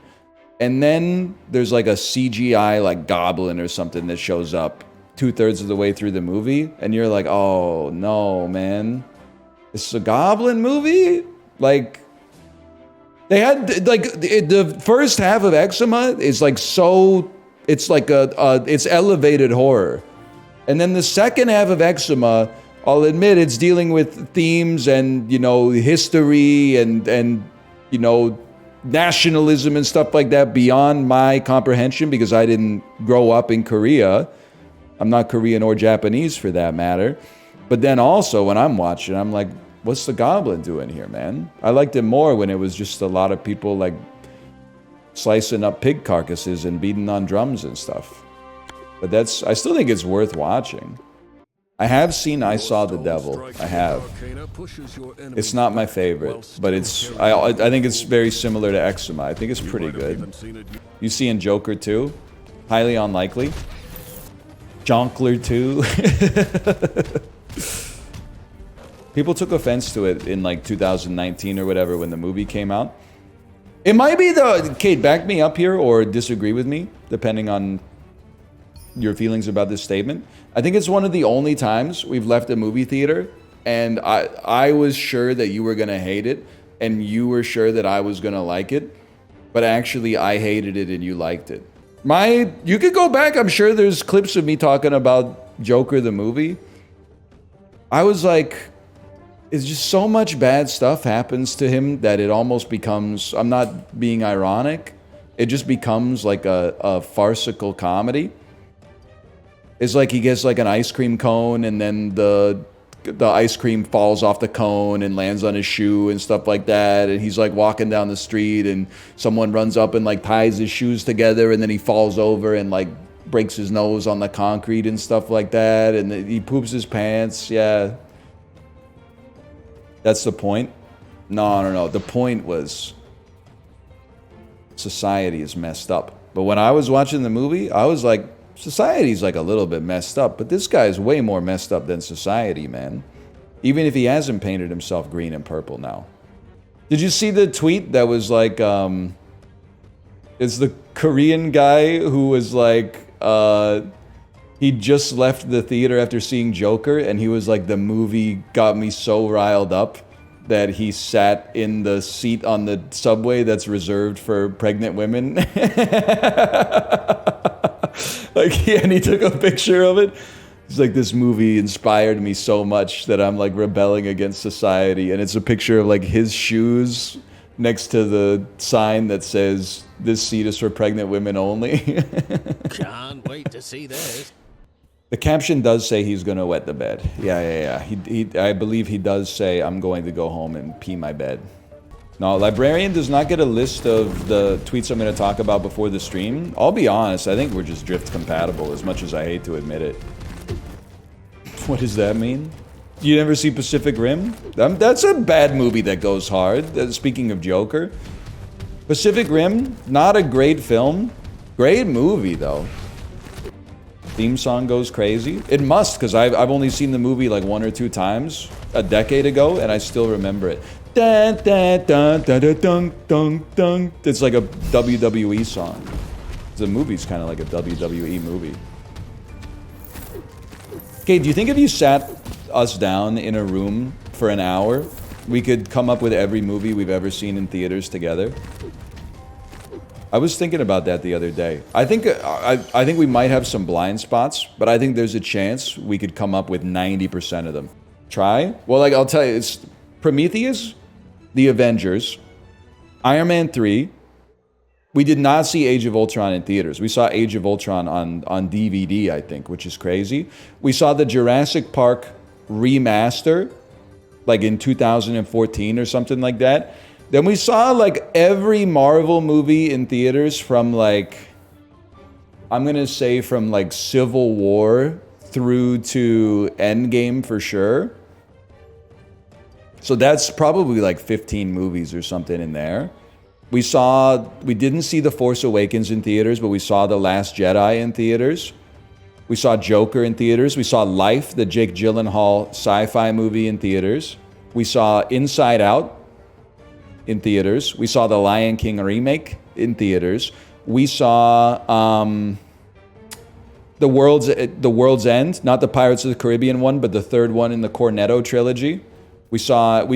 And then there's like a CGI like goblin or something that shows up 2/3 of the way through the movie. And you're like, oh no, man. It's a goblin movie? Like, they had like the first half of Eczema is like so, it's like it's elevated horror. And then the second half of Eczema, I'll admit it's dealing with themes and, you know, history and you know, nationalism and stuff like that beyond my comprehension because I didn't grow up in Korea. I'm not Korean or Japanese for that matter. But then also when I'm watching, I'm like, what's the goblin doing here, man? I liked it more when it was just a lot of people like slicing up pig carcasses and beating on drums and stuff. But I still think it's worth watching. I have seen I Saw the Devil. I have. It's not my favorite, but I think it's very similar to Eczema. I think it's pretty good. You see in Joker 2? Highly unlikely. Jonkler 2? People took offense to it in like 2019 or whatever when the movie came out. It might be Kate, back me up here or disagree with me, depending on your feelings about this statement. I think it's one of the only times we've left a movie theater and I was sure that you were gonna hate it and you were sure that I was gonna like it, but actually I hated it and you liked it. You could go back, I'm sure there's clips of me talking about Joker the movie. I was like, it's just so much bad stuff happens to him that it almost becomes, I'm not being ironic, it just becomes like a farcical comedy. It's like he gets like an ice cream cone and then the ice cream falls off the cone and lands on his shoe and stuff like that. And he's like walking down the street and someone runs up and like ties his shoes together and then he falls over and like breaks his nose on the concrete and stuff like that. And he poops his pants. Yeah. That's the point? No. The point was society is messed up. But when I was watching the movie, I was like, society's like a little bit messed up, but this guy is way more messed up than society, man. Even if he hasn't painted himself green and purple now. Did you see the tweet that was like, it's the Korean guy who was like, he just left the theater after seeing Joker, and he was like, the movie got me so riled up that he sat in the seat on the subway that's reserved for pregnant women. And he took a picture of it. He's like, this movie inspired me so much that I'm like rebelling against society. And it's a picture of like his shoes next to the sign that says, this seat is for pregnant women only. Can't wait to see this. The caption does say he's going to wet the bed. Yeah. I believe he does say, I'm going to go home and pee my bed. No, Librarian does not get a list of the tweets I'm going to talk about before the stream. I'll be honest, I think we're just drift compatible, as much as I hate to admit it. What does that mean? You never see Pacific Rim? That's a bad movie that goes hard. Speaking of Joker. Pacific Rim, not a great film. Great movie, though. Theme song goes crazy. It must, because I've only seen the movie like 1 or 2 times a decade ago, and I still remember it. Dun, dun, dun, dun, dun, dun, dun, dun. It's like a WWE song. The movie's kind of like a WWE movie. Okay, do you think if you sat us down in a room for an hour, we could come up with every movie we've ever seen in theaters together? I was thinking about that the other day. I think we might have some blind spots, but I think there's a chance we could come up with 90% of them. Try? Well, like, I'll tell you, it's Prometheus, The Avengers, Iron Man 3. We did not see Age of Ultron in theaters. We saw Age of Ultron on DVD, I think, which is crazy. We saw the Jurassic Park remaster, like in 2014 or something like that. Then we saw like every Marvel movie in theaters from like, I'm going to say from like Civil War through to Endgame for sure. So that's probably like 15 movies or something in there. We didn't see The Force Awakens in theaters, but we saw The Last Jedi in theaters. We saw Joker in theaters. We saw Life, the Jake Gyllenhaal sci-fi movie in theaters. We saw Inside Out in theaters. We saw The Lion King remake in theaters. We saw The World's End, not the Pirates of the Caribbean one, but the third one in the Cornetto trilogy. We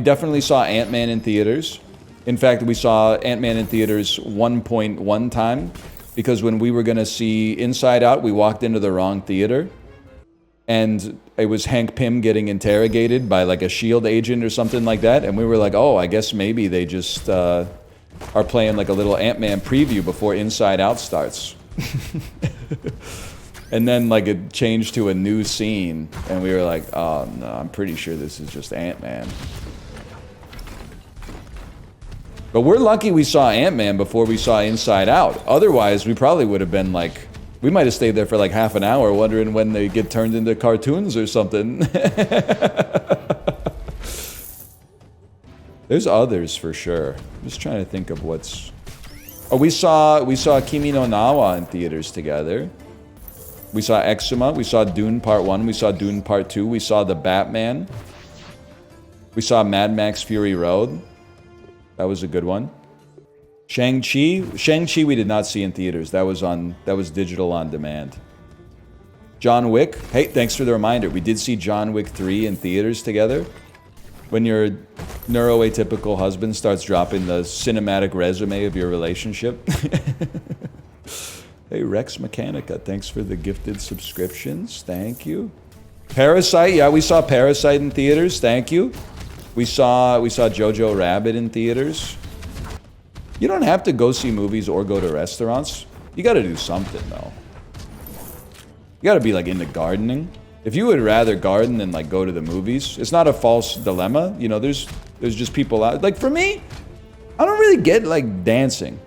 definitely saw Ant-Man in theaters. In fact, we saw Ant-Man in theaters 1.1 time because when we were going to see Inside Out, we walked into the wrong theater. And it was Hank Pym getting interrogated by like a S.H.I.E.L.D. agent or something like that. And we were like, oh, I guess maybe they just are playing like a little Ant-Man preview before Inside Out starts. And then like it changed to a new scene. And we were like, oh, no, I'm pretty sure this is just Ant-Man. But we're lucky we saw Ant-Man before we saw Inside Out. Otherwise, we probably would have been like, we might have stayed there for like half an hour wondering when they get turned into cartoons or something. There's others for sure. I'm just trying to think of what's... Oh, we saw Kimi no Nawa in theaters together. We saw Exuma. We saw Dune Part 1. We saw Dune Part 2. We saw The Batman. We saw Mad Max Fury Road. That was a good one. Shang-Chi we did not see in theaters. That was digital on demand. John Wick. Hey, thanks for the reminder. We did see John Wick 3 in theaters together. When your neuroatypical husband starts dropping the cinematic resume of your relationship. Hey, Rex Mechanica, thanks for the gifted subscriptions. Thank you. Parasite, yeah, we saw Parasite in theaters. Thank you. We saw Jojo Rabbit in theaters. You don't have to go see movies or go to restaurants. You got to do something though. You got to be like into gardening. If you would rather garden than like go to the movies, it's not a false dilemma. You know, there's just people out. Like for me, I don't really get like dancing.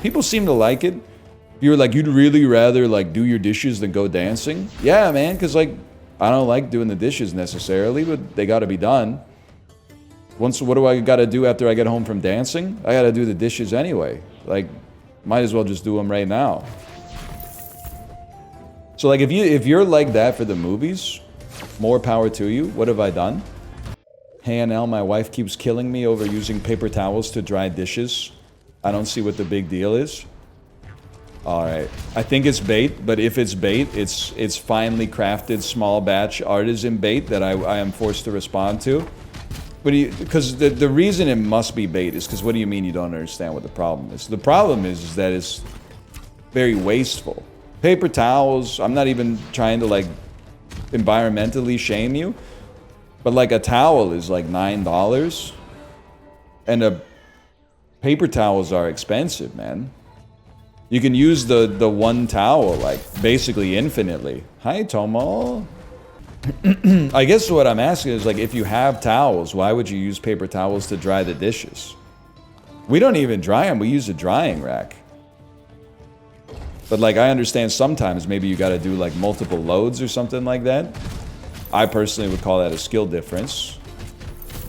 People seem to like it. You're like, you'd really rather like do your dishes than go dancing? Yeah, man, because like I don't like doing the dishes necessarily, but they got to be done. What do I got to do after I get home from dancing? I got to do the dishes anyway. Like, might as well just do them right now. So like, if you're like that for the movies, more power to you. What have I done? Hey, Anel, my wife keeps killing me over using paper towels to dry dishes. I don't see what the big deal is. All right, I think it's bait, but if it's bait, it's finely crafted, small batch artisan bait that I am forced to respond to. Because the reason it must be bait is because what do you mean you don't understand what the problem is? The problem is that it's very wasteful. Paper towels, I'm not even trying to like environmentally shame you, but like a towel is like $9 and paper towels are expensive, man. You can use the one towel like basically infinitely. Hi, Tomo. I guess what I'm asking is like, if you have towels, why would you use paper towels to dry the dishes? We don't even dry them. We use a drying rack. But like, I understand sometimes maybe you got to do like multiple loads or something like that. I personally would call that a skill difference.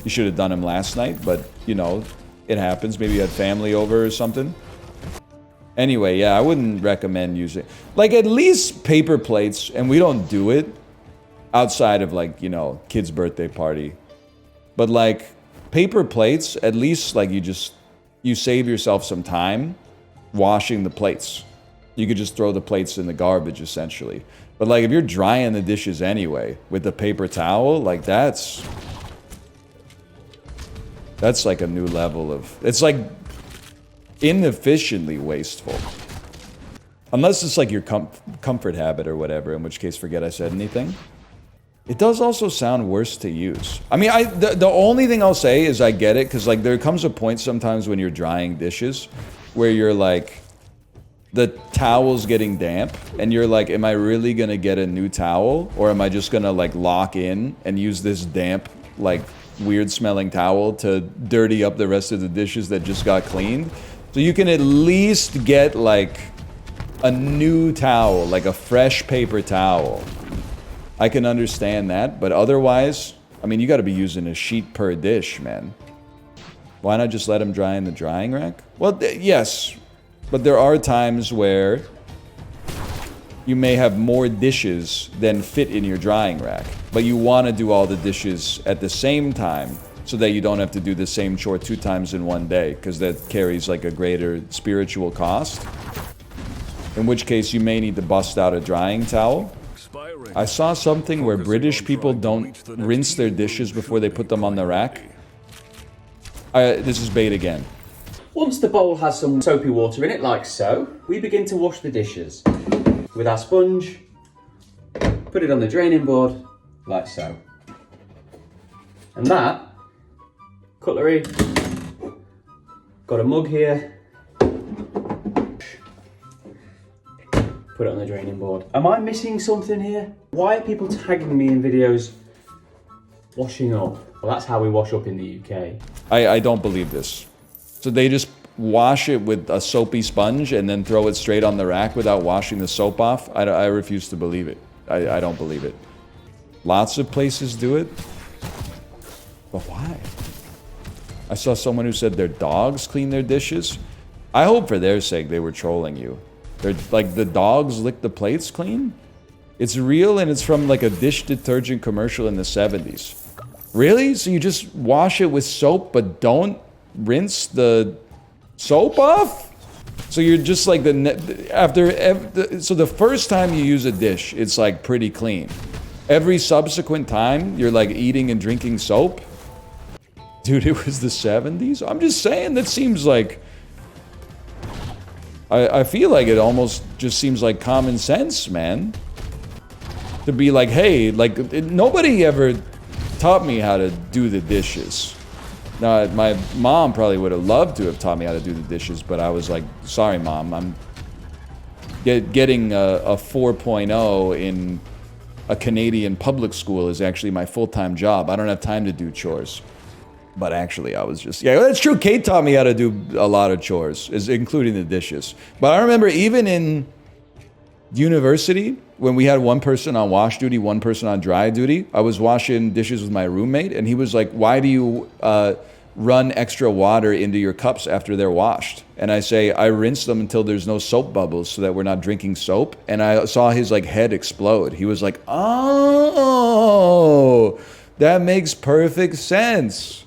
You should have done them last night, but you know, it happens. Maybe you had family over or something. Anyway, yeah, I wouldn't recommend using, like, at least paper plates, and we don't do it outside of like, you know, kid's birthday party. But like paper plates, at least like you save yourself some time washing the plates. You could just throw the plates in the garbage essentially. But like if you're drying the dishes anyway with a paper towel, like that's like a new level of, it's like inefficiently wasteful. Unless it's like your comfort habit or whatever, in which case forget I said anything. It does also sound worse to use. I mean, the only thing I'll say is I get it, because like there comes a point sometimes when you're drying dishes where you're like, the towel's getting damp, and you're like, am I really gonna get a new towel? Or am I just gonna like lock in and use this damp, like weird smelling towel to dirty up the rest of the dishes that just got cleaned? So you can at least get like a new towel, like a fresh paper towel. I can understand that, but otherwise, I mean, you gotta be using a sheet per dish, man. Why not just let them dry in the drying rack? Well, yes, but there are times where you may have more dishes than fit in your drying rack, but you want to do all the dishes at the same time so that you don't have to do the same chore 2 times in one day, because that carries like a greater spiritual cost. In which case you may need to bust out a drying towel. I saw something where British people don't rinse their dishes before they put them on the rack. This is bait again. Once the bowl has some soapy water in it, like so, we begin to wash the dishes with our sponge, put it on the draining board, like so. And that, cutlery, got a mug here, put it on the draining board. Am I missing something here? Why are people tagging me in videos washing up? Well, that's how we wash up in the UK. I don't believe this. So they just wash it with a soapy sponge and then throw it straight on the rack without washing the soap off? I refuse to believe it. I don't believe it. Lots of places do it. But why? I saw someone who said their dogs clean their dishes. I hope for their sake they were trolling you. They're like, the dogs lick the plates clean? It's real, and it's from like a dish detergent commercial in the 70s. Really? So you just wash it with soap but don't rinse the soap off? So you're just like so the first time you use a dish, it's like pretty clean. Every subsequent time, you're like eating and drinking soap? Dude, it was the 70s? I'm just saying, that seems like... I feel like it almost just seems like common sense, man. To be like, hey, like, nobody ever taught me how to do the dishes. Now, my mom probably would have loved to have taught me how to do the dishes, but I was like, sorry, Mom, I'm getting a 4.0 in a Canadian public school is actually my full-time job. I don't have time to do chores. But actually, I was just... Yeah, that's true. Kate taught me how to do a lot of chores, including the dishes. But I remember even in university, when we had one person on wash duty, one person on dry duty, I was washing dishes with my roommate, and he was like, why do you run extra water into your cups after they're washed? And I say, I rinse them until there's no soap bubbles so that we're not drinking soap. And I saw his like head explode. He was like, oh, that makes perfect sense.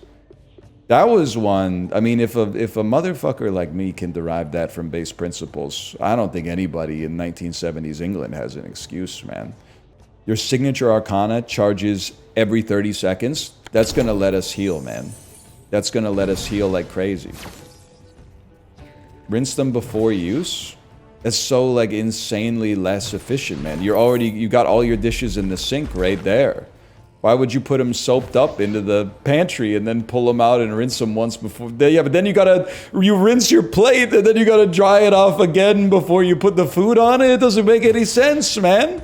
That was one. I mean, if a motherfucker like me can derive that from base principles, I don't think anybody in 1970s England has an excuse, man. Your signature arcana charges every 30 seconds. That's going to let us heal, man. That's going to let us heal like crazy. Rinse them before use? That's so like insanely less efficient, man. You got all your dishes in the sink right there. Why would you put them soaped up into the pantry and then pull them out and rinse them once before? Yeah, but then you rinse your plate and then you gotta dry it off again before you put the food on it. It doesn't make any sense, man.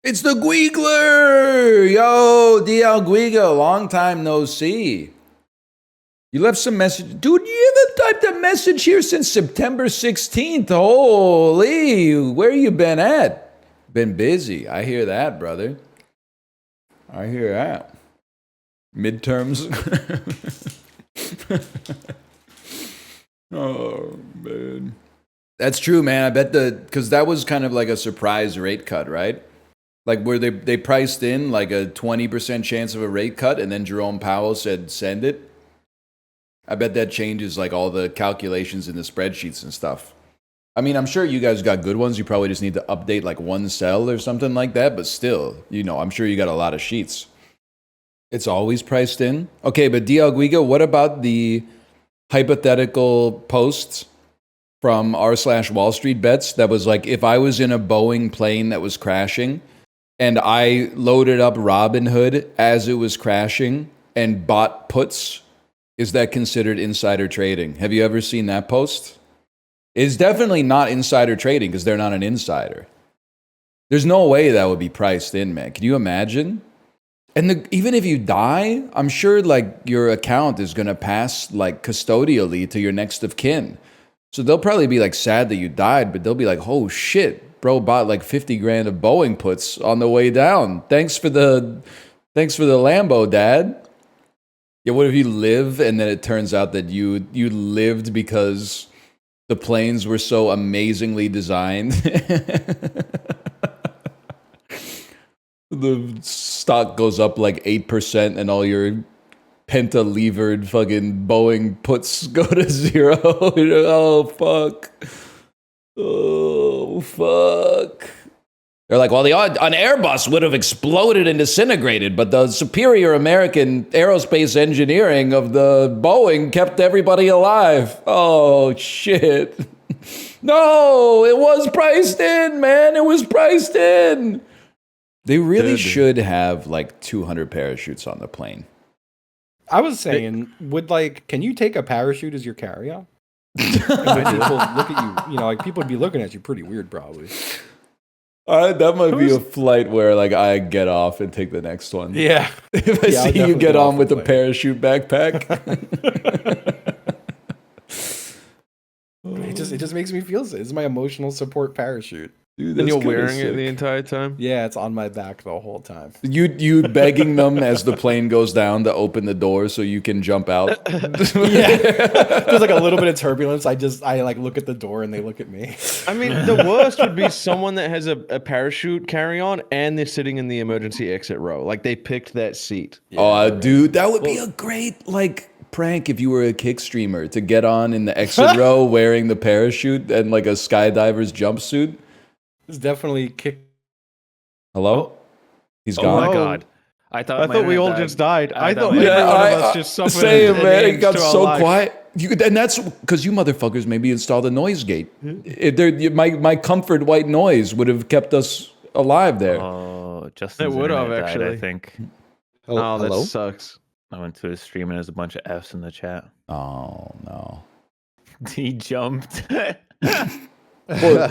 It's the Guigler! Yo, dlguiga, long time no see. You left some message. Dude, you haven't typed a message here since September 16th. Holy, where you been at? Been busy. I hear that, brother. I hear that. Midterms. Oh, man. That's true, man. I bet because that was kind of like a surprise rate cut, right? Like where they priced in like a 20% chance of a rate cut and then Jerome Powell said, send it. I bet that changes like all the calculations in the spreadsheets and stuff. I mean, I'm sure you guys got good ones. You probably just need to update like one cell or something like that. But still, you know, I'm sure you got a lot of sheets. It's always priced in. Okay, but dlguiga, what about the hypothetical posts from r/Wall Street Bets that was like, if I was in a Boeing plane that was crashing and I loaded up Robinhood as it was crashing and bought puts, is that considered insider trading? Have you ever seen that post? It's definitely not insider trading because they're not an insider. There's no way that would be priced in, man. Can you imagine? And even if you die, I'm sure like your account is going to pass like custodially to your next of kin. So they'll probably be like sad that you died, but they'll be like, oh shit, bro bought like 50 grand of Boeing puts on the way down. Thanks for the Lambo, dad. Yeah, what if you live and then it turns out that you lived because the planes were so amazingly designed? The stock goes up like 8% and all your penta-levered fucking Boeing puts go to zero. Oh, fuck. Oh, fuck. They're like, well, an Airbus would have exploded and disintegrated, but the superior American aerospace engineering of the Boeing kept everybody alive. Oh, shit. No, it was priced in, man. It was priced in. They really should have like 200 parachutes on the plane. I was saying, can you take a parachute as your carry-on? When people look at you, like people would be looking at you pretty weird, probably. That might be a flight where like I get off and take the next one. Yeah. If I see you get on with a parachute backpack. It just makes me feel sick. It's my emotional support parachute. Dude, and you're wearing it the entire time? Yeah, it's on my back the whole time. You begging them as the plane goes down to open the door so you can jump out. Yeah. There's like a little bit of turbulence. I like look at the door and they look at me. I mean, the worst would be someone that has a parachute carry-on and they're sitting in the emergency exit row. Like they picked that seat. Yeah, dude, that would be a great like prank if you were a kick streamer to get on in the exit row wearing the parachute and like a skydiver's jumpsuit. It's definitely kick. Hello? He's gone. Oh my god. I thought we all just died. I thought every yeah, one of us just suffered. Same, man. It got so quiet. And that's because you motherfuckers maybe installed a noise gate. My comfort white noise would have kept us alive there. Oh, Justin's it would have died, actually. I think. Oh, that sucks. I went to his stream and there's a bunch of Fs in the chat. Oh no. He jumped.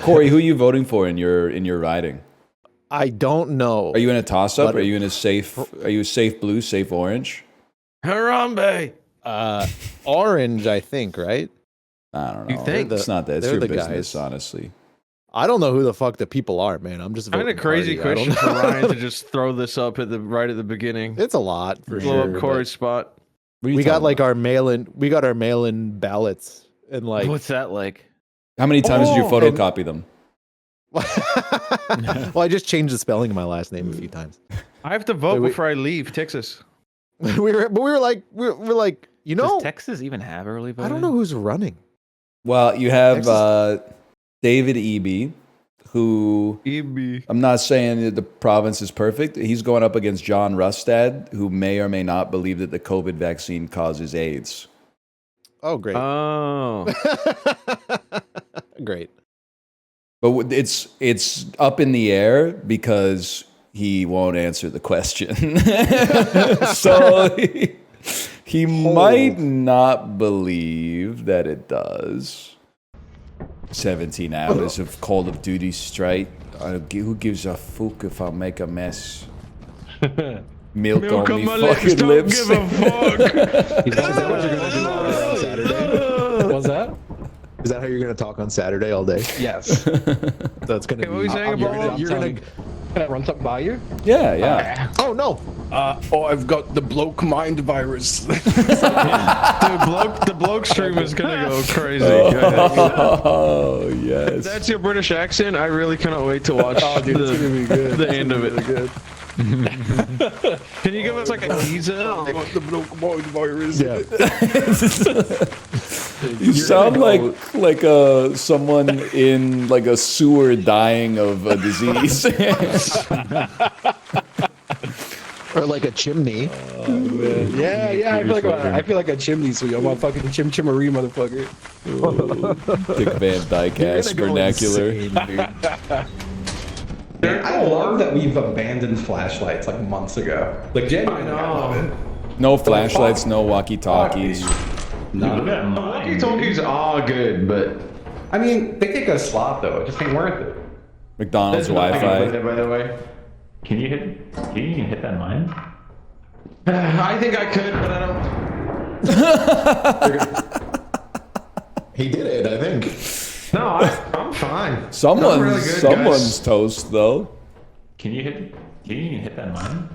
Corey, who are you voting for in your riding? I don't know. Are you in a toss-up? Are you in a safe? Are you safe blue, safe orange? Harambe. Orange, I think, right? I don't know. You think? It's not that. It's they're your the business, guys. honestly. I don't know who the fuck the people are, man. I'm just Kind of crazy question for Ryan to just throw this up right at the beginning. It's a lot for Blow sure. up Corey's spot. We got like our mail-in. We got our mail-in ballots and like. What's that like? How many times did you photocopy them? Well, I just changed the spelling of my last name a few times. I have to vote before I leave Texas. we were like, you know, does Texas even have early voting? I don't know who's running. Well, you have David Eby, who I'm not saying that the province is perfect. He's going up against John Rustad, who may or may not believe that the COVID vaccine causes AIDS. Oh, great. Oh. Great. But it's up in the air because he won't answer the question. So he might not believe that it does. 17 hours of Call of Duty straight. Who gives a fuck if I make a mess? Milk on on me my fucking don't lips. give a fuck. Is that what you're gonna do all day on Saturday? What's that? Is that how you're gonna talk on Saturday all day? Yes. So it's gonna Hey, what were be. you saying about? You're gonna. Can I run something by you? Yeah, yeah. Oh no! I've got the bloke mind virus. Dude, the bloke stream is gonna go crazy. Go ahead. Oh, If yes. that's your British accent, I really cannot wait to watch Dude, it's gonna be good. the end of it. Really good. Can you give us like a teaser? The bloke mind virus. Yeah. You sound like someone in like a sewer dying of a disease. Or like a chimney. Yeah. I feel like a chimney sweep. I'm a fucking chimchimaree motherfucker. Dick Van Dyke ass vernacular. I love that we've abandoned flashlights like months ago. Like genuinely, I love it. No flashlights, no walkie-talkies. No, the walkie-talkies are good, but I mean, they take a slot though. It just ain't worth it. McDonald's There's nothing Wi-Fi. with it, by the way. Can you hit that mine? I think I could, but I don't. He did it, I think. No, I'm fine. Someone's really good, someone's guys. toast though. Can you hit that mine?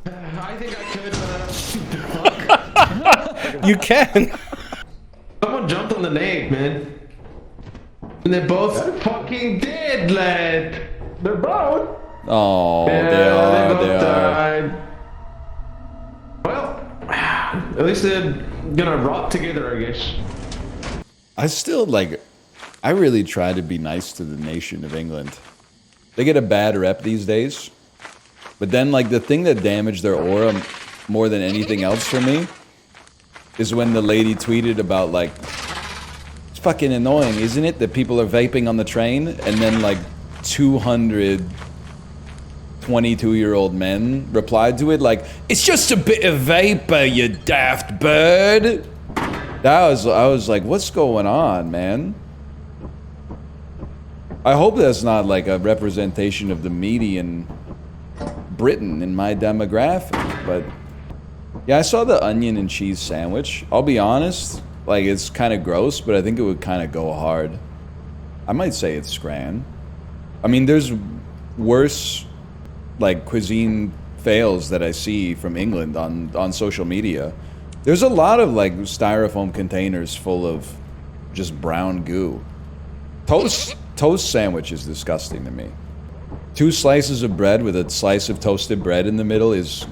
I think I could, but I don't. You can. Someone jumped on the nade, man. And they're both fucking dead, lad. They're both. Oh, Yeah, they are. both They are. died. Well, at least they're gonna rot together, I guess. I still like. I really try to be nice to the nation of England. They get a bad rep these days, but then like the thing that damaged their aura more than anything else for me is when the lady tweeted about like, it's fucking annoying, isn't it, that people are vaping on the train, and then like 200 22-year-old men replied to it like, it's just a bit of vapor, you daft bird. I was like, what's going on, man? I hope that's not like a representation of the median Britain in my demographic, but yeah, I saw the onion and cheese sandwich. I'll be honest, like it's kind of gross, but I think it would kind of go hard. I might say it's scran. I mean, there's worse like cuisine fails that I see from England on social media. There's a lot of like styrofoam containers full of just brown goo. Toast sandwich is disgusting to me. 2 slices of bread with a slice of toasted bread in the middle is,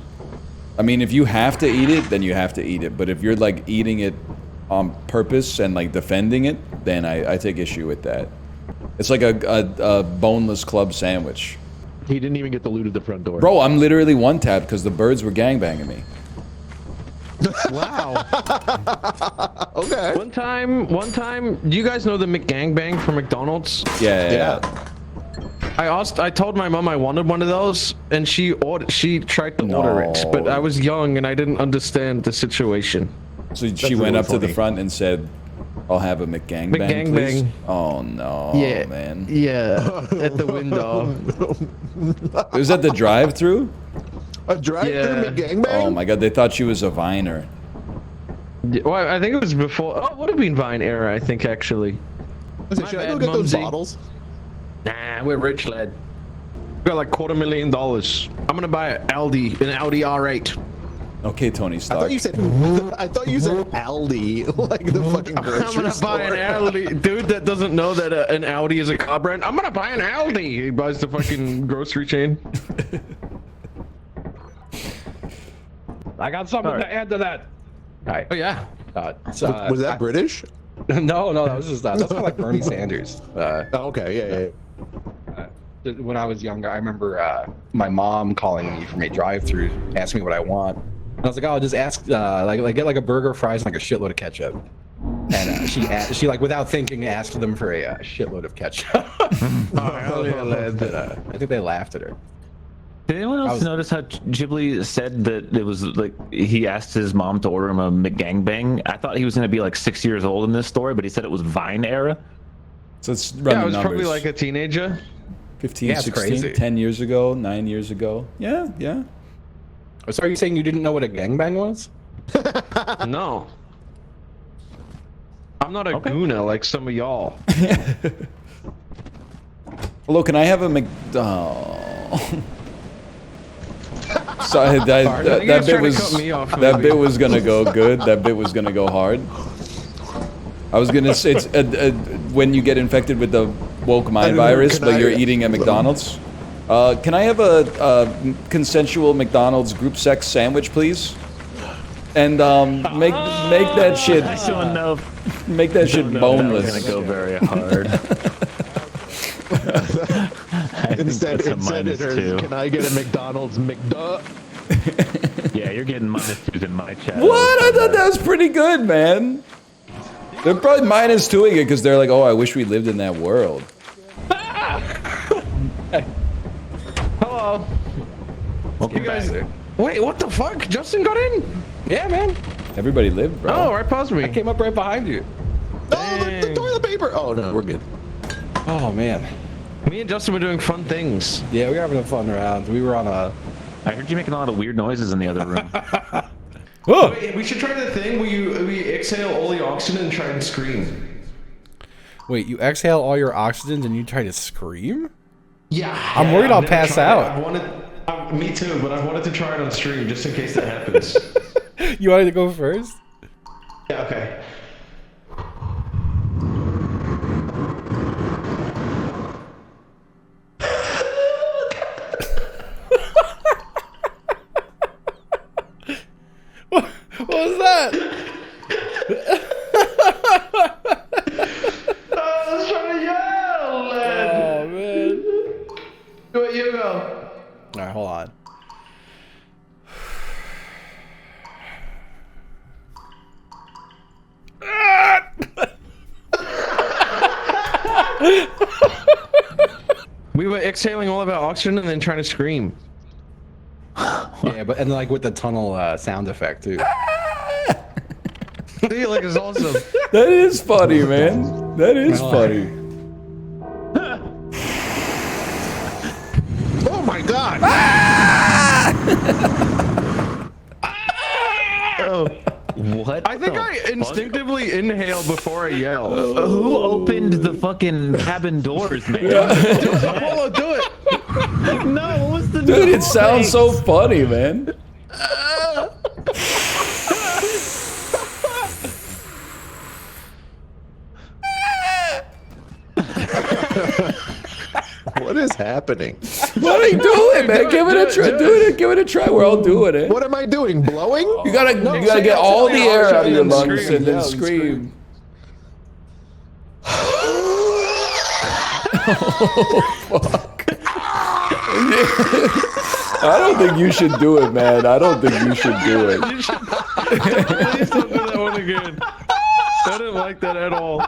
I mean, if you have to eat it, then you have to eat it. But if you're like eating it on purpose and like defending it, then I take issue with that. It's like a boneless club sandwich. He didn't even get the loot at the front door. Bro, I'm literally one tapped because the birds were gangbanging me. Wow. Okay. One time, do you guys know the McGangbang from McDonald's? Yeah. I told my mom I wanted one of those, and she tried to order it, but I was young and I didn't understand the situation. So she went up to the front and said, I'll have a McGangbang, please. McGangbang. Oh no, Yeah, man. Yeah, at the window. It was at the drive-through? A drive-through McGangbang? Oh my god, they thought she was a Viner. Well, I think it was before. Oh, it would have been Vine era, I think, actually. Should I go get those bottles? Nah, we're rich, lad. We got like $250,000. I'm gonna buy an Audi R8. Okay, Tony Stark. I thought you said Aldi, like the fucking grocery I'm gonna store. buy an Audi. Dude that doesn't know that an Audi is a car brand. I'm gonna buy an Audi. He buys the fucking grocery chain. I got something to add to that. Hi. Oh yeah. Was that British? No, that was just that's kind of like Bernie Sanders. Okay, When I was younger, I remember my mom calling me from a drive-through, asking me what I want. And I was like, "Oh, just ask, like get like a burger, fries, and like a shitload of ketchup." And she like without thinking asked them for a shitload of ketchup. I think they laughed at her. Did anyone else notice how Ghibli said that it was like he asked his mom to order him a McGangbang? I thought he was going to be like 6 years old in this story, but he said it was Vine era. So it's Yeah, I was probably like a teenager. 15, Yeah, it's 16, crazy. 10 years ago, 9 years ago. Yeah. So are you saying you didn't know what a gangbang was? No. I'm not a Guna like some of y'all. Hello, can I have a Sorry, that bit was gonna go good. That bit was gonna go hard. I was gonna say it's when you get infected with the woke mind virus, but you're eating at McDonald's. Can I have a consensual McDonald's group sex sandwich, please? And make that shit. I don't know. Make that shit boneless. That's gonna go very hard. Instead, -2. can I get a McDonald's McDuck? Yeah, you're getting -2s in my chat. What? I thought that was pretty good, man. They're probably -2ing it because they're like, oh, I wish we lived in that world. Hello. Welcome You guys. back. Wait, what the fuck? Justin got in? Yeah, man. Everybody lived, bro. Oh, right past me. I came up right behind you. Oh, the toilet paper. Oh no, we're good. Oh man. Me and Justin were doing fun things. Yeah, we were having a fun round. We were on a. I heard you making a lot of weird noises in the other room. Oh. Wait, we should try the thing where we exhale all the oxygen and try and scream. Wait, you exhale all your oxygen and you try to scream? Yeah. I'm worried I'll I've never pass tried out. it. Me too, but I wanted to try it on stream just in case that happens. You wanted to go first? Yeah, okay. What was that? I was trying to yell, lad. Oh man. Do it, you go. Alright, hold on. We were exhaling all of our oxygen and then trying to scream. Yeah, but and like with the tunnel sound effect too. See, like it's awesome. That is funny, man. That is funny. Oh my god. Oh, what? I think I instinctively inhale before I yell. Who opened the fucking cabin doors, man? Apollo, do it. No, what was the Dude, it noise? sounds so funny, man. What is happening? What are you doing, man? Give it a try. Give it a try. We're all doing it. What am I doing? Blowing? You gotta get all the air out of your lungs and then scream. Oh, fuck. I don't think you should do it, man. I don't think you should do it. Please don't do that one again. I didn't like that at all.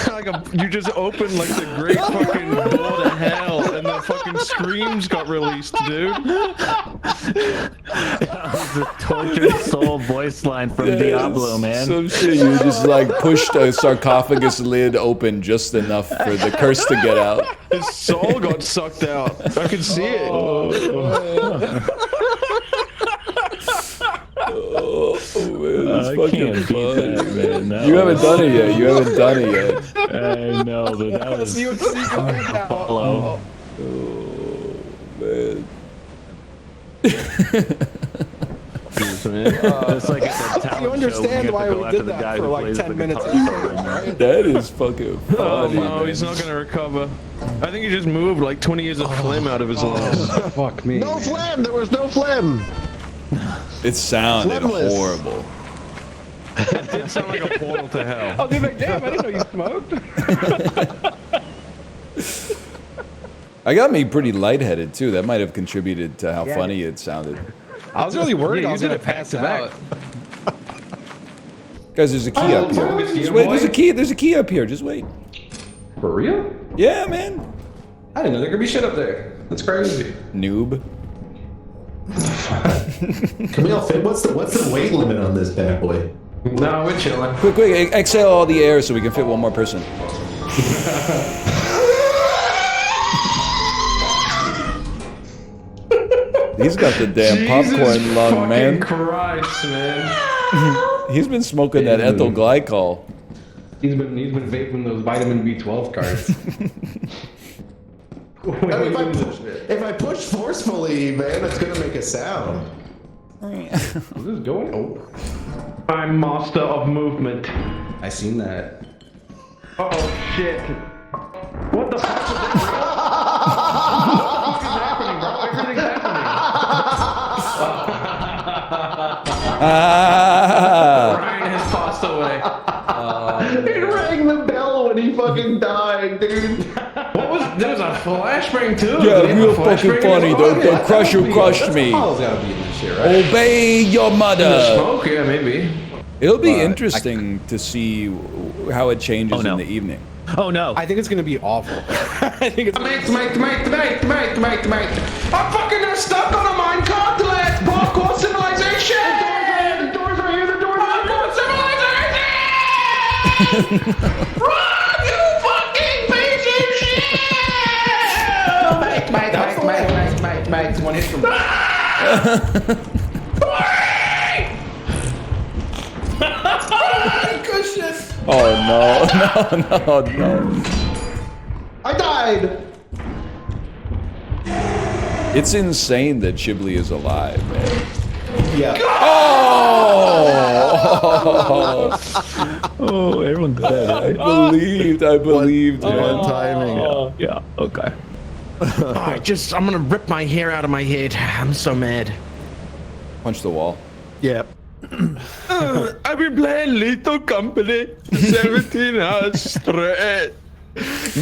Like you just opened like the great fucking door to hell and the fucking screams got released, dude. That was a tortured soul voice line from Diablo, man. Some shit, you just like pushed a sarcophagus lid open just enough for the curse to get out. His soul got sucked out. I could see it. Oh, man, it's fucking fun, man. You haven't done it yet. You haven't done it yet. I know, but that was Apollo. Oh, man. It's like it's a talent You understand show. why we did that for like 10 minutes. That is fucking Oh funny, no, man. he's not gonna recover. I think he just moved like 20 years of phlegm out of his lungs. Fuck me. No phlegm. There was no phlegm. It sounded Phlegmless. horrible. It did sound like a portal to hell. I was like, damn, I didn't know you smoked. I got me pretty lightheaded too. That might have contributed to how funny it sounded. I was really worried Yeah, I was you gonna did it pass back to out. Guys, there's a key up here. Just wait, there's a key. There's a key up here. Just wait. For real? Yeah, man. I didn't know there could be shit up there. That's crazy. Noob. Camille, what's the weight limit on this bad boy? No, we're chilling. Quick, exhale all the air so we can fit one more person. He's got the damn Jesus popcorn lung, man. Christ, man. He's been smoking that ethyl glycol. He's been vaping those vitamin B12 cards. If I push forcefully, man, it's gonna make a sound. Is this going? Oh. I'm master of movement. I seen that. Uh-oh, shit. What the fuck is that? What is happening, bro? Everything's happening. Brian has passed away. He rang the bell when he fucking died, dude. What was? There was a flashbang too. Yeah, real fucking funny. The crusher crushed me. Paul's gotta be in this shit, right? Obey your mother. Smoke, yeah, maybe. It'll be interesting to see how it changes in the evening. Oh no! I think it's gonna be awful. I think it's Mate. I'm fucking stuck on a minecart. Let's parkour civilization. The doors are here. Parkour civilization. Run, you fucking piece of shit! Mate. One hit from. Oh no. I died. It's insane that Chibli is alive, man. Yeah. Oh! Oh, everyone's dead. Right? I believed, man. Timing. Yeah. Okay. I'm gonna rip my hair out of my head. I'm so mad. Punch the wall. Yep. I've been playing Lethal Company 17 hours straight.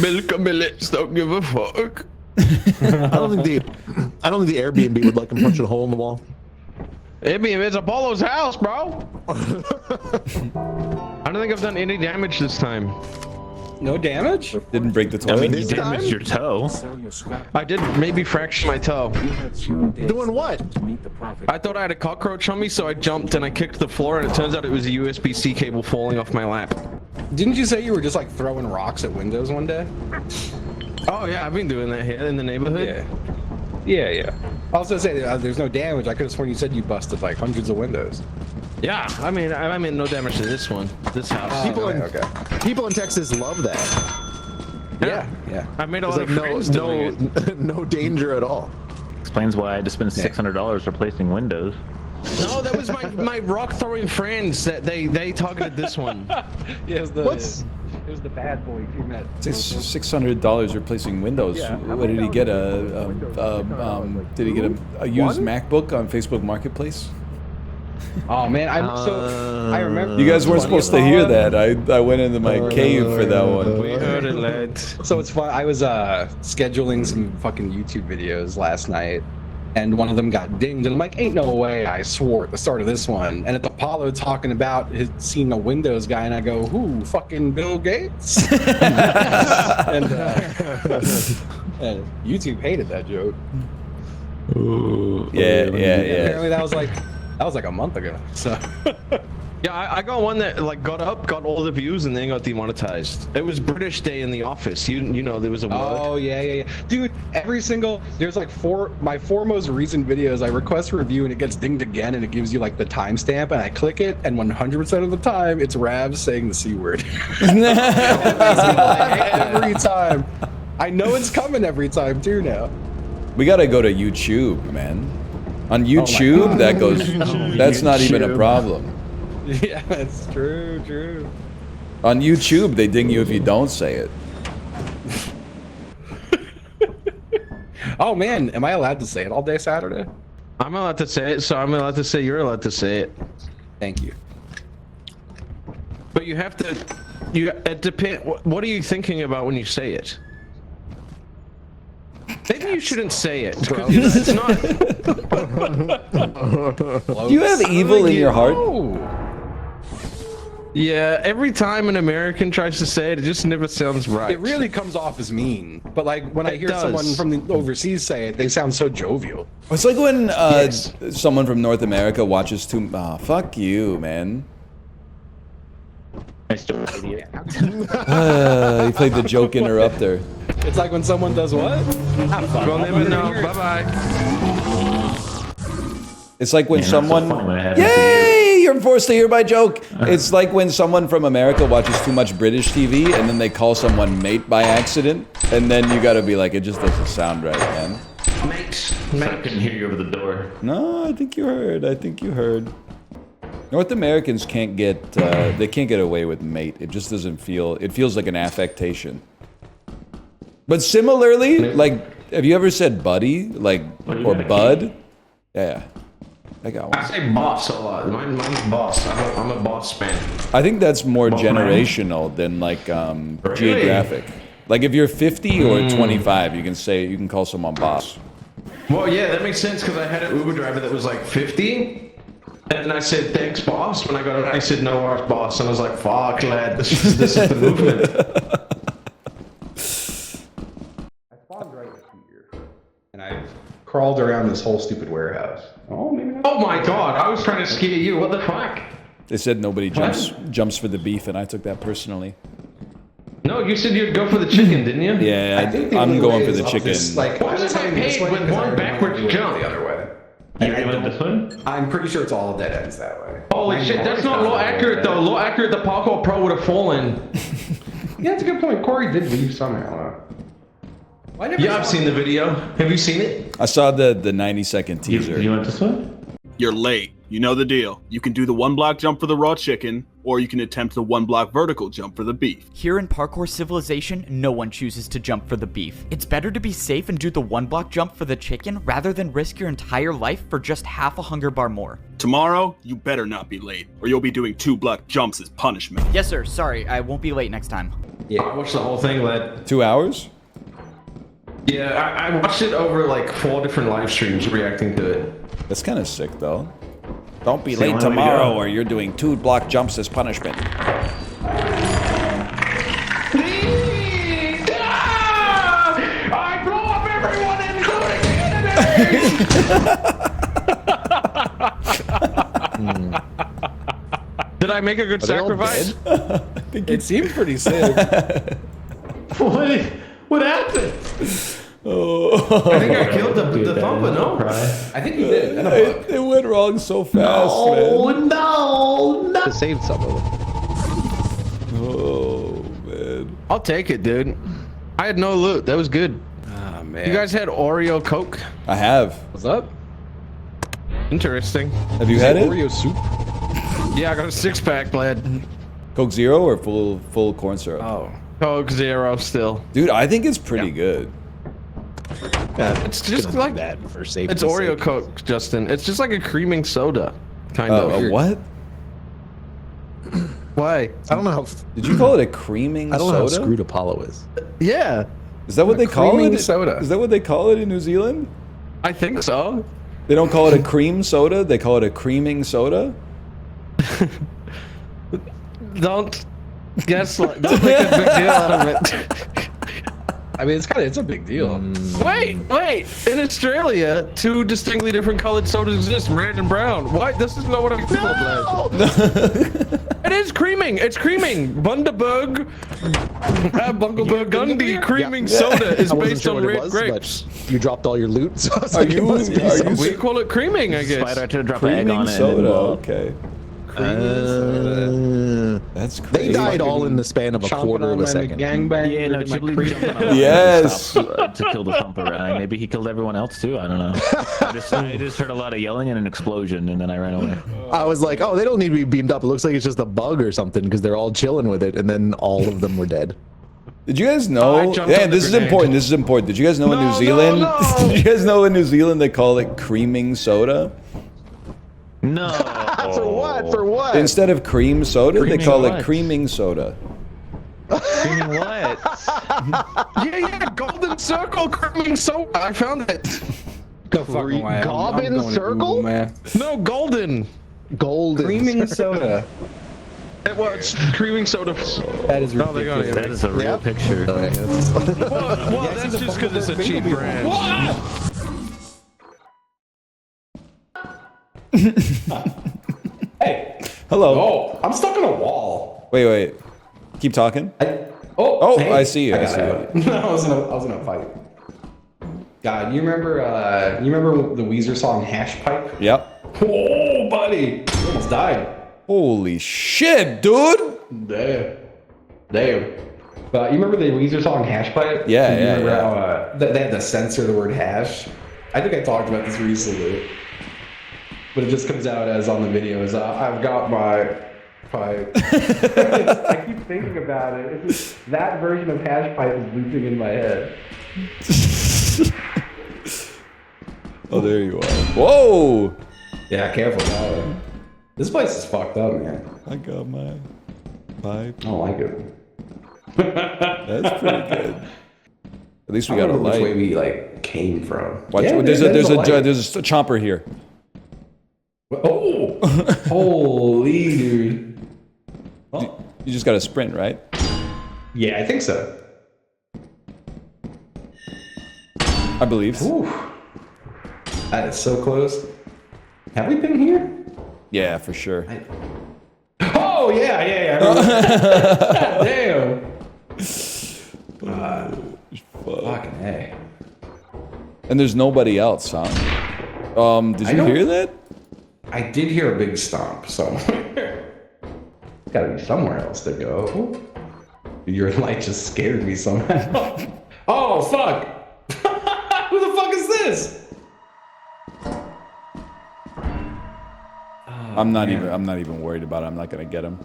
Milk a millets, don't give a fuck. I don't think the Airbnb would let him punch a hole in the wall. It's Apollo's house, bro. I don't think I've done any damage this time. No damage? Didn't break the toilet. I mean, you damaged your toe. I did maybe fracture my toe. Doing what? I thought I had a cockroach on me, so I jumped and I kicked the floor, and it turns out it was a USB-C cable falling off my lap. Didn't you say you were just like throwing rocks at windows one day? Oh yeah, I've been doing that here in the neighborhood. Yeah. I was gonna say there's no damage. I could have sworn you said you busted like hundreds of windows. Yeah, I mean no damage to this one, this house. People in Texas love that. Yeah. I made a lot of friends doing it. No danger at all. Explains why I had to spend $600 replacing windows. No, that was my rock throwing friends that they targeted this one. It was the bad boy you met. $600 replacing Windows. What did he get? Did he get a used MacBook on Facebook Marketplace? Oh man, I remember. You guys weren't supposed to hear that. I went into my cave for that one. We heard it, lads. So it's fun. I was scheduling some fucking YouTube videos last night, and one of them got dinged, and I'm like, ain't no way, I swore at the start of this one. And it's Apollo talking about his seeing a Windows guy, and I go, who? Fucking Bill Gates? and YouTube hated that joke. Ooh, yeah. Apparently that was like a month ago. So yeah, I got one that like got all the views and then got demonetized. It was British Day in the office. You know there was a word. Oh yeah. Dude, there's like my four most recent videos. I request a review and it gets dinged again, and it gives you like the timestamp, and I click it, and 100% of the time it's Ravs saying the C word. Every time. I know it's coming every time too now. We gotta go to YouChewb, man. On YouChewb, that goes. That's not even a problem. Yeah, that's true. On YouChewb, they ding you if you don't say it. Oh man, am I allowed to say it all day Saturday? I'm allowed to say it, so I'm allowed to say you're allowed to say it. Thank you. But you have to. It depends. What are you thinking about when you say it? Maybe you shouldn't say it. It's not. Do you have evil in your heart? Yeah, every time an American tries to say it, it just never sounds right. It really comes off as mean. But like when I hear someone from the overseas say it, they sound so jovial. It's like when someone from North America watches too. Oh, fuck you, man. I still idiot. He played the joke interrupter. It's like when someone does what? We'll never know. Bye bye. It's like when Man, that's so someone, funny when it happens to yay, you're forced to hear my joke. It's like when someone from America watches too much British TV and then they call someone mate by accident, and then you gotta be like, it just doesn't sound right, man. Mate. I couldn't hear you over the door. No, I think you heard. I think you heard. North Americans can't get, they can't get away with mate. It just doesn't feel, it feels like an affectation. But similarly, like, have you ever said buddy, like, or bud? Yeah, I got one. I say boss a lot. Mine's boss. I'm a boss man. I think that's more generational than like geographic. Like if you're 50 or 25, you can call someone boss. Well, yeah, that makes sense because I had an Uber driver that was like 50. And I said, thanks, boss. When I got it, I said, no worries, boss. And I was like, fuck, lad, this is the movement. I spawned right here, and I crawled around this whole stupid warehouse. Oh, maybe not. Oh my god, I was trying to scare you. What the fuck? They said nobody jumps for the beef, and I took that personally. No, you said you'd go for the chicken, didn't you? Yeah, I'm going for the chicken. Like, why was I paid with one backwards jump? The other way. I'm pretty sure it's all dead ends that way. Holy shit, that's not law accurate though. Law accurate, the parkour pro would have fallen. Yeah, that's a good point. Corey did leave somehow. Yeah, I've seen the video. Have you seen it? I saw the 90-second teaser. You went this way? You're late. You know the deal. You can do the 1-block jump for the raw chicken, or you can attempt the 1-block vertical jump for the beef. Here in parkour civilization, no one chooses to jump for the beef. It's better to be safe and do the 1-block jump for the chicken rather than risk your entire life for just half a hunger bar more. Tomorrow, you better not be late, or you'll be doing 2-block jumps as punishment. Yes, sir. Sorry, I won't be late next time. Yeah, I watched the whole thing, lad. 2 hours? Yeah, I watched it over like 4 different live streams reacting to it. That's kind of sick, though. Don't be late tomorrow, or you're doing 2-block jumps as punishment. I blow up everyone, including the enemy! Did I make a good sacrifice? I think it seemed pretty sick. What happened? Oh. I think I killed the thumper, no? I think you did. It went wrong so fast, man. No! To save some of them. Oh, man. I'll take it, dude. I had no loot. That was good. Oh, man. You guys had Oreo Coke? I have. What's up? Interesting. Have you had it? Oreo soup? Yeah, I got a 6-pack, lad. Coke Zero or full corn syrup? Oh. Coke Zero still. Dude, I think it's pretty good. Yeah, It's just like that for safety. It's Oreo Coke, Justin. It's just like a creaming soda, kind of. A what? Why? I don't know how. Did you call it a creaming soda? I don't know how screwed Apollo is. Yeah. Is that what they call it? Soda. Is that what they call it in New Zealand? I think so. They don't call it a cream soda. They call it a creaming soda. Don't guess. Don't make a big deal out of it. I mean, it's a big deal. Wait. In Australia, 2 distinctly different colored sodas exist, red and brown. Why? This is not what I'm called. It is creaming. It's creaming. Bundaberg, Burgundy creaming soda is based on red grapes. You dropped all your loot. So We call it creaming, I guess. Spider had to drop an egg on it. Soda. Okay. That's crazy. They died all in the span of a quarter of a second. McGangbang. Yeah, no, Chib jumped on a Yes. to kill the thumper. Maybe he killed everyone else too. I don't know. I just heard a lot of yelling and an explosion, and then I ran away. I was like, oh, they don't need to be beamed up. It looks like it's just a bug or something because they're all chilling with it, and then all of them were dead. Did you guys know? Yeah, this is important. This is important. Did you guys know in New No, Zealand? no. Did you guys know in New Zealand they call it creaming soda? No. For what? For what? Instead of cream soda, they Creaming call what? it creaming soda. Creaming what? Yeah, golden circle creaming soda. I found it. Go fucking away. Goblin circle? No, golden. Golden. Creaming soda. It was creaming soda. That is No, they got ridiculous. it. That is a real picture. Well, that's just because it's a cheap brand. Hey. Hello. Oh, I'm stuck on a wall. Wait. Keep talking. Hey. I see you. I see you. I was in a fight. God, you remember the Weezer song Hash Pipe? Yep. Oh, buddy. You almost died. Holy shit, dude. Damn. You remember the Weezer song Hash Pipe? Yeah, you yeah, remember yeah. How, they had to censor the word hash? I think I talked about this recently. But it just comes out as on the videos. I've got my pipe. I keep thinking about it. It's just, that version of hash pipe is looping in my head. Oh, there you are. Whoa! Yeah, careful now. This place is fucked up, man. I got my pipe. I don't like it. That's pretty good. At least we got a light. Which way we like came from? Watch, Yeah, there's a chomper here. Oh! Holy dude. Well, you just got to sprint, right? Yeah, I think so. I believe. Ooh. That is so close. Have we been here? Yeah, for sure. Oh, yeah. Damn. Fucking A. And there's nobody else, huh? Did you hear that? I did hear a big stomp somewhere. It's gotta be somewhere else to go. Your light just scared me somehow. Oh, fuck! Who the fuck is this? I'm not even worried about it. I'm not gonna get him.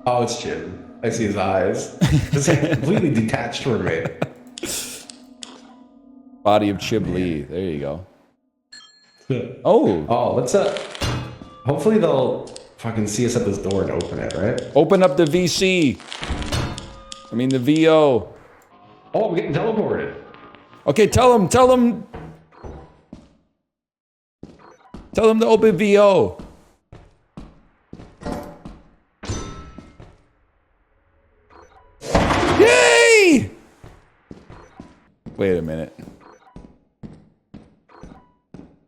Oh, it's Chib. I see his eyes. It's completely detached from me. Body of Chib Lee. There you go. Oh, let's hopefully they'll fucking see us at this door and open it, right? Open up the VC. I mean the VO. Oh, we're getting teleported. Okay, tell them to open VO. Yay! Wait a minute.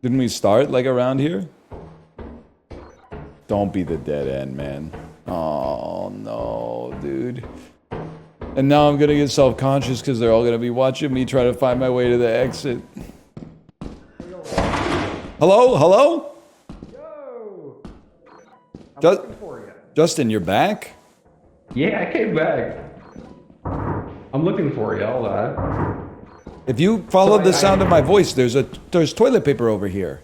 Didn't we start like around here? Don't be the dead end, man. Oh no, dude. And now I'm gonna get self-conscious because they're all gonna be watching me try to find my way to the exit. Hello? Hello? Yo! I'm looking for you. Justin, you're back? Yeah, I came back. I'm looking for you, hold on. If you follow the sound of my voice, there's toilet paper over here.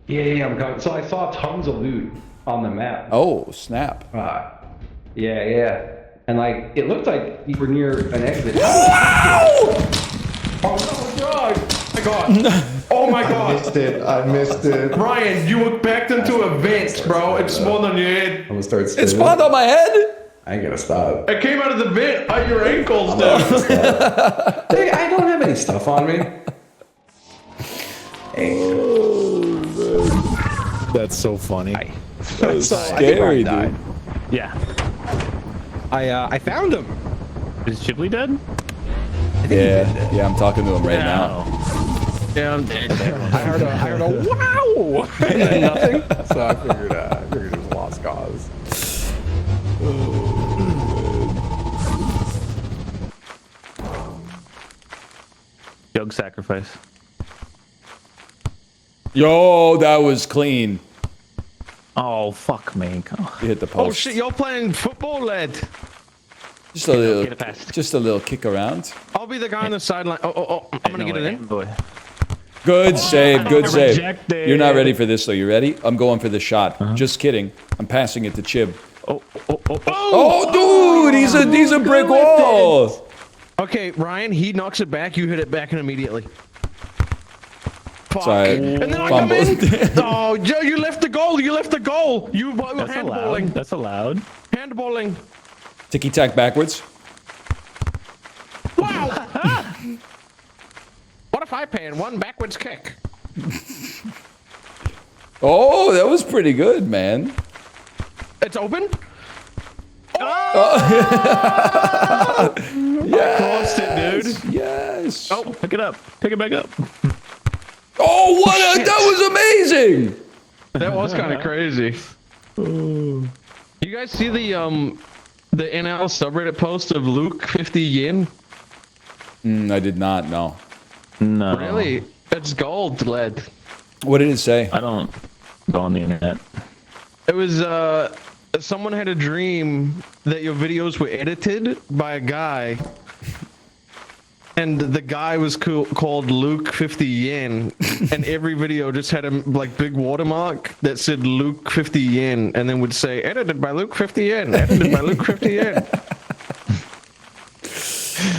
Yeah, I'm coming. So I saw tons of loot on the map. Oh, snap. Yeah. And like, it looked like you were near an exit. Oh no, God! Oh my God! I missed it. Ryan, you backed into a vent, bro. It spawned on your head. I'm gonna start It spawned on my head? I ain't gonna stop. It came out of the vent at your ankles, dude. Hey, I don't have any stuff on me. That's so funny. That was scary, dude. Yeah. I found him. Is Chibley dead? Yeah, I'm talking to him right now. Yeah, I'm dead. I heard a wow. And then nothing. So I figured it was a lost cause. Jug sacrifice. Yo, that was clean. Oh, fuck me. You hit the post. Oh shit, you're playing football, lad. Just a little kick around. I'll be the guy on the sideline. Oh, I'm gonna get it in. Good save, good save. Rejected. You're not ready for this though. You ready? I'm going for the shot. Just kidding. I'm passing it to Chib. Oh, dude, he's a brick wall. Okay, Ryan, he knocks it back. You hit it back and immediately. Fuck. Sorry. And then I come in. Oh, Joe, you left the goal. You left the goal. You were handballing. That's allowed. Handballing. Ticky tack backwards. Wow. What if I pan one backwards kick? Oh, that was pretty good, man. It's open. Yes. Crossed it, dude. Yes. Oh, pick it up. Pick it back up. Oh, that was amazing. That was kind of crazy. You guys see the NL subreddit post of Luke 50 yen? I did not know. No. Really? It's gold, lad. What did it say? I don't. go on the internet. It was someone had a dream that your videos were edited by a guy, and the guy was called Luke 50 Yen, and every video just had a like big watermark that said Luke 50 Yen, and then would say edited by Luke 50 Yen, edited by Luke 50 Yen.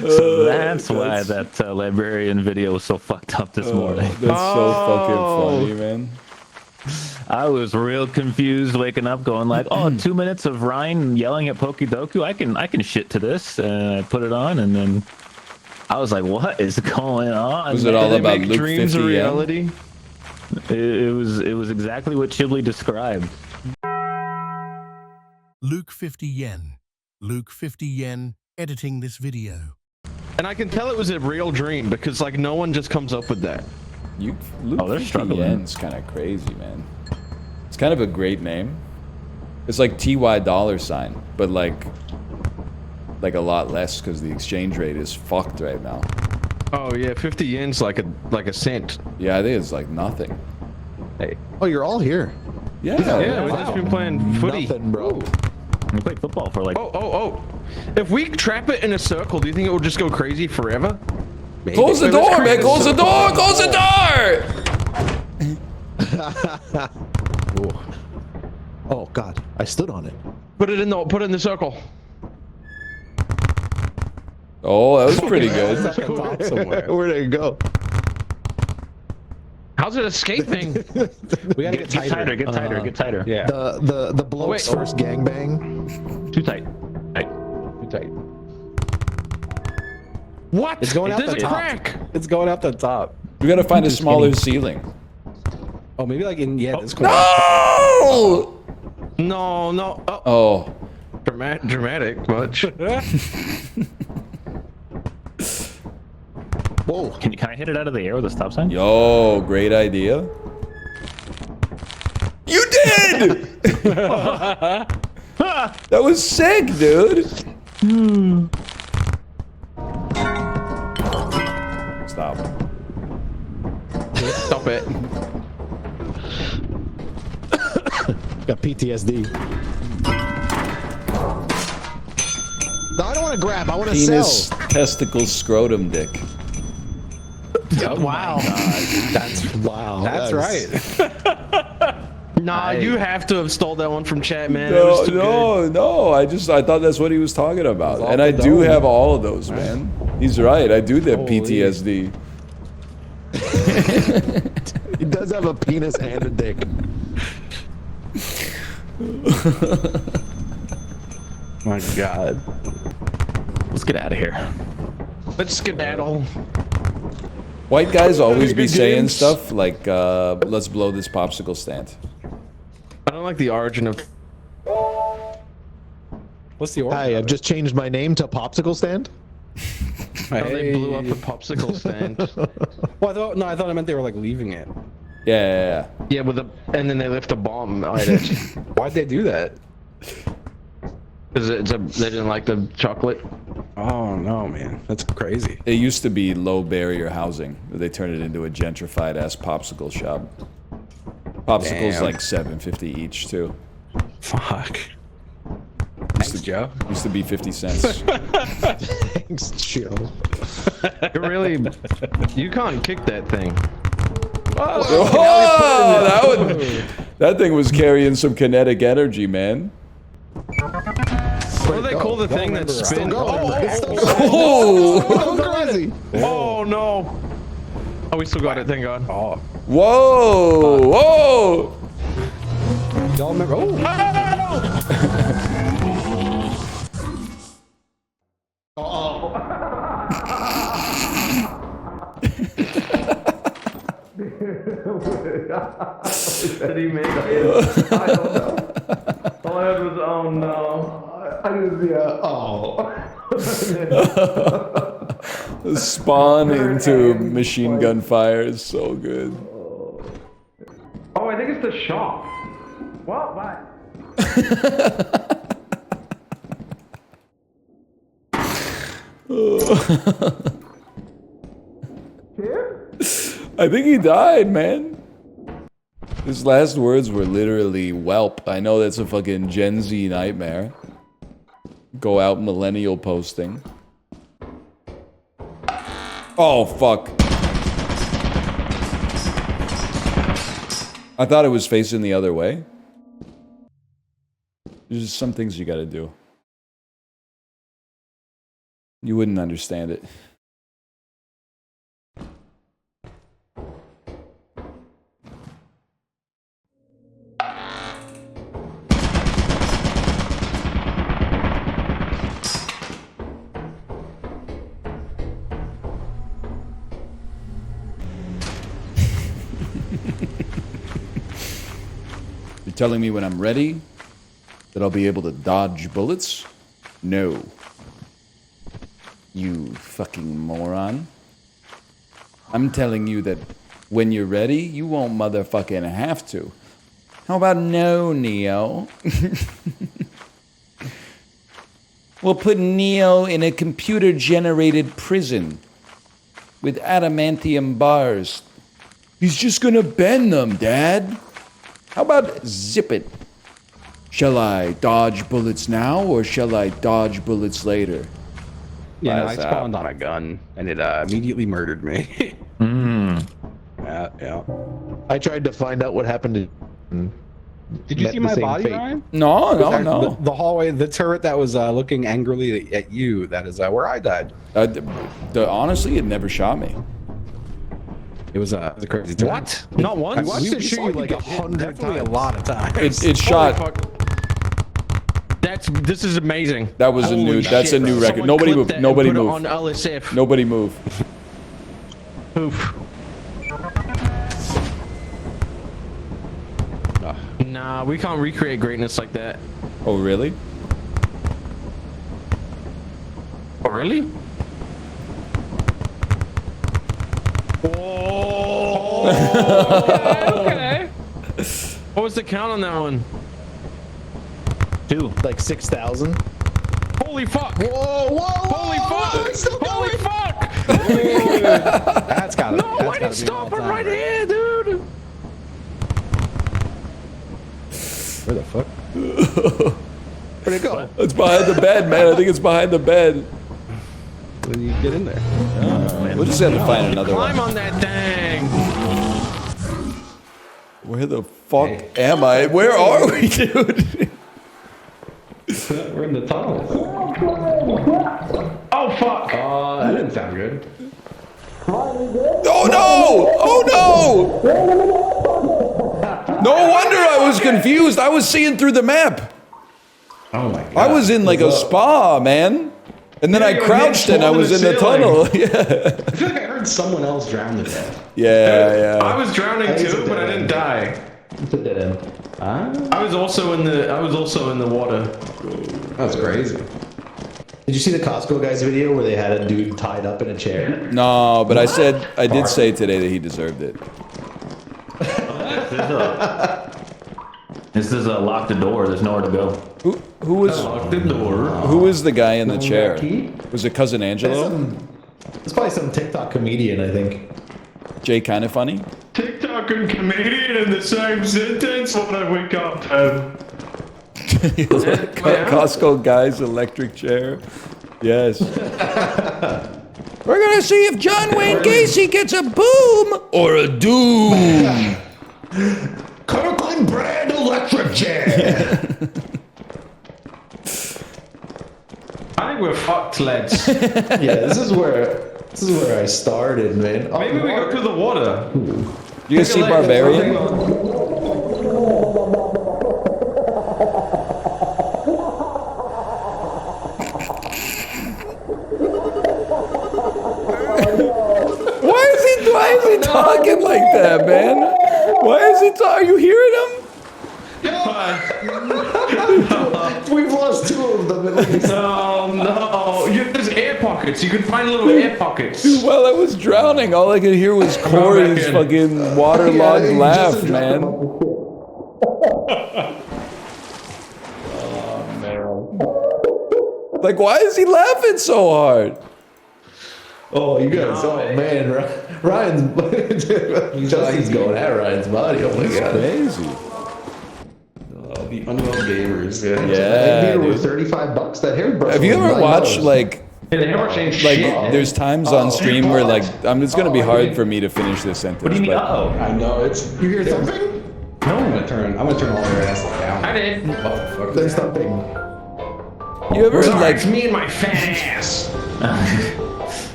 So that's why that librarian video was so fucked up this morning. That's so fucking funny, man. I was real confused waking up going like, oh, 2 minutes of Ryan yelling at Pokidoku. I can shit to this. And I put it on and then I was like, what is going on? Was it all about Luke dreams 50 a reality? It was exactly what Chiblee described. Luke 50 Yen. Luke 50 Yen editing this video. And I can tell it was a real dream because like no one just comes up with that. Luke they're struggling. It's kind of crazy, man. It's kind of a great name. It's like TY $, but like a lot less because the exchange rate is fucked right now. Oh yeah, 50 yen's like a cent. Yeah, I think it's like nothing. Hey. Oh, you're all here. Yeah. We've just been playing footy. Nothing, bro. We played football for like. Oh. If we trap it in a circle, do you think it will just go crazy forever? Maybe. Close the door, man! Close the door! Close the door! Oh God, I stood on it. Put it in the circle. Oh, that was pretty good. Where'd it go? How's it escaping? We gotta get tighter. Get tighter. Yeah. The bloke's first gangbang. Too tight. Too tight. What? It's going out There's the a top. crack. It's going out the top. We gotta find a smaller ceiling. Oh, maybe like in this corner. No! No. Oh. Dramatic much. Whoa. Can I hit it out of the air with a stop sign? Yo, great idea. You did! That was sick, dude. Stop. Stop it. Got PTSD. No, I don't want to grab. I want to Penis, sell. testicles, scrotum, dick. Oh, wow. That's wow. That's right. Nah, you have to have stole that one from chat, man. No. I thought that's what he was talking about, and I do have all of those, man. He's right. I do have PTSD. He does have a penis and a dick. My God. Let's get out of here. Let's skedaddle. White guys always be saying stuff like, let's blow this popsicle stand. I don't like the origin of... What's the origin? Hi, I've just changed my name to Popsicle Stand. How they blew up the popsicle stand. Well, I thought I meant they were like leaving it. Yeah. Yeah, and then they left a bomb at it. Why'd they do that? Because they didn't like the chocolate. Oh no, man, that's crazy. It used to be low barrier housing. They turned it into a gentrified ass popsicle shop. Popsicles Damn. like $7.50 each too. Fuck. Thanks, Joe. Used to be 50 cents. Thanks, Joe. You can't kick that thing. That thing was carrying some kinetic energy, man. What do they call the thing that spins? Oh no! Oh, we still got it. Thank God. Oh. Whoa! Y'all remember? Did he make it? I don't know. All I heard was, oh no. Spawn into machine gun fire is so good. Oh, I think it's the shop. Well, bye. I think he died, man. His last words were literally whelp. I know that's a fucking Gen Z nightmare. Go out millennial posting. Oh, fuck. I thought it was facing the other way. There's just some things you gotta do. You wouldn't understand it. You're telling me when I'm ready that I'll be able to dodge bullets? No. You fucking moron. I'm telling you that when you're ready, you won't motherfucking have to. How about no, Neo? We'll put Neo in a computer-generated prison with adamantium bars. He's just gonna bend them, Dad. How about zip it? Shall I dodge bullets now, or shall I dodge bullets later? Yeah, no, I spawned on a gun, and it immediately murdered me. Yeah. I tried to find out what happened to... Did you see my body, Ryan? No. The hallway, the turret that was looking angrily at you, that is where I died. Honestly, it never shot me. It was a crazy turret. What? Not once? I watched it shoot you like 100 times. A lot of times. It shot... This is amazing. That was Holy a new. shit, That's a new bro. record. Someone Nobody clip move. that and Nobody put it move. on LSF. Nobody move. Oof. Nah, we can't recreate greatness like that. Oh really? Oh really? Oh. Okay. What was the count on that one? 2. Like 6,000. Holy fuck! Whoa! Holy fuck! Holy fuck! That's gotta. No, why did it stop it right here, dude? Where the fuck? Where'd it go? It's behind the bed, man. I think it's behind the bed. When you get in there. We'll just have to find another one. Climb on that thing. Where the fuck am I? Where are we, dude? We're in the tunnel. Oh fuck! That didn't sound good. Oh no! Oh no! No wonder I was confused. I was seeing through the map. Oh my god. I was in like a spa, man. And then I crouched and I was in the tunnel. Yeah. I feel like I heard someone else drown to death. Yeah. I was drowning too, but I didn't die. It's a dead end. I was also in the water. That's crazy. Did you see the Costco guy's video where they had a dude tied up in a chair? No, but I did say today that he deserved it. This is a lock the door. There's nowhere to go. Who was Lock the door. who was the guy in the chair? Was it Cousin That's Angelo? It's probably some TikTok comedian, I think. Jay Kinda Funny? TikTok and comedian in the same sentence when I wake up. Costco guy's electric chair. Yes. We're gonna see if John Wayne Gacy gets a boom or a doom. Kirkland brand electric chair. I think we're fucked, lads. Yeah, this is where I started, man. Maybe we go to the water. You guys see Barbarian? Why is he talking like that, man? Why is he talking? Are you hearing him? We've lost 2 of them at least. No. There's air pockets. You can find little air pockets. Dude, while I was drowning, all I could hear was Corey's fucking waterlogged laugh, man. Oh, man. Like, why is he laughing so hard? Oh, you guys! Oh man, Ryan's Justin's going at Ryan's body. Oh my god, crazy. Oh, the Unwell Gamers. Yeah. That beer was $35. That hairbrush. Have you was ever watched $9. like shit. there's times on stream where like it's gonna be hard for me to finish this sentence. What do you mean? but- I know it's. You hear something? No. I'm gonna turn all their asses down. I did. What the fuck? There's something. You ever like? It's me and my fat ass.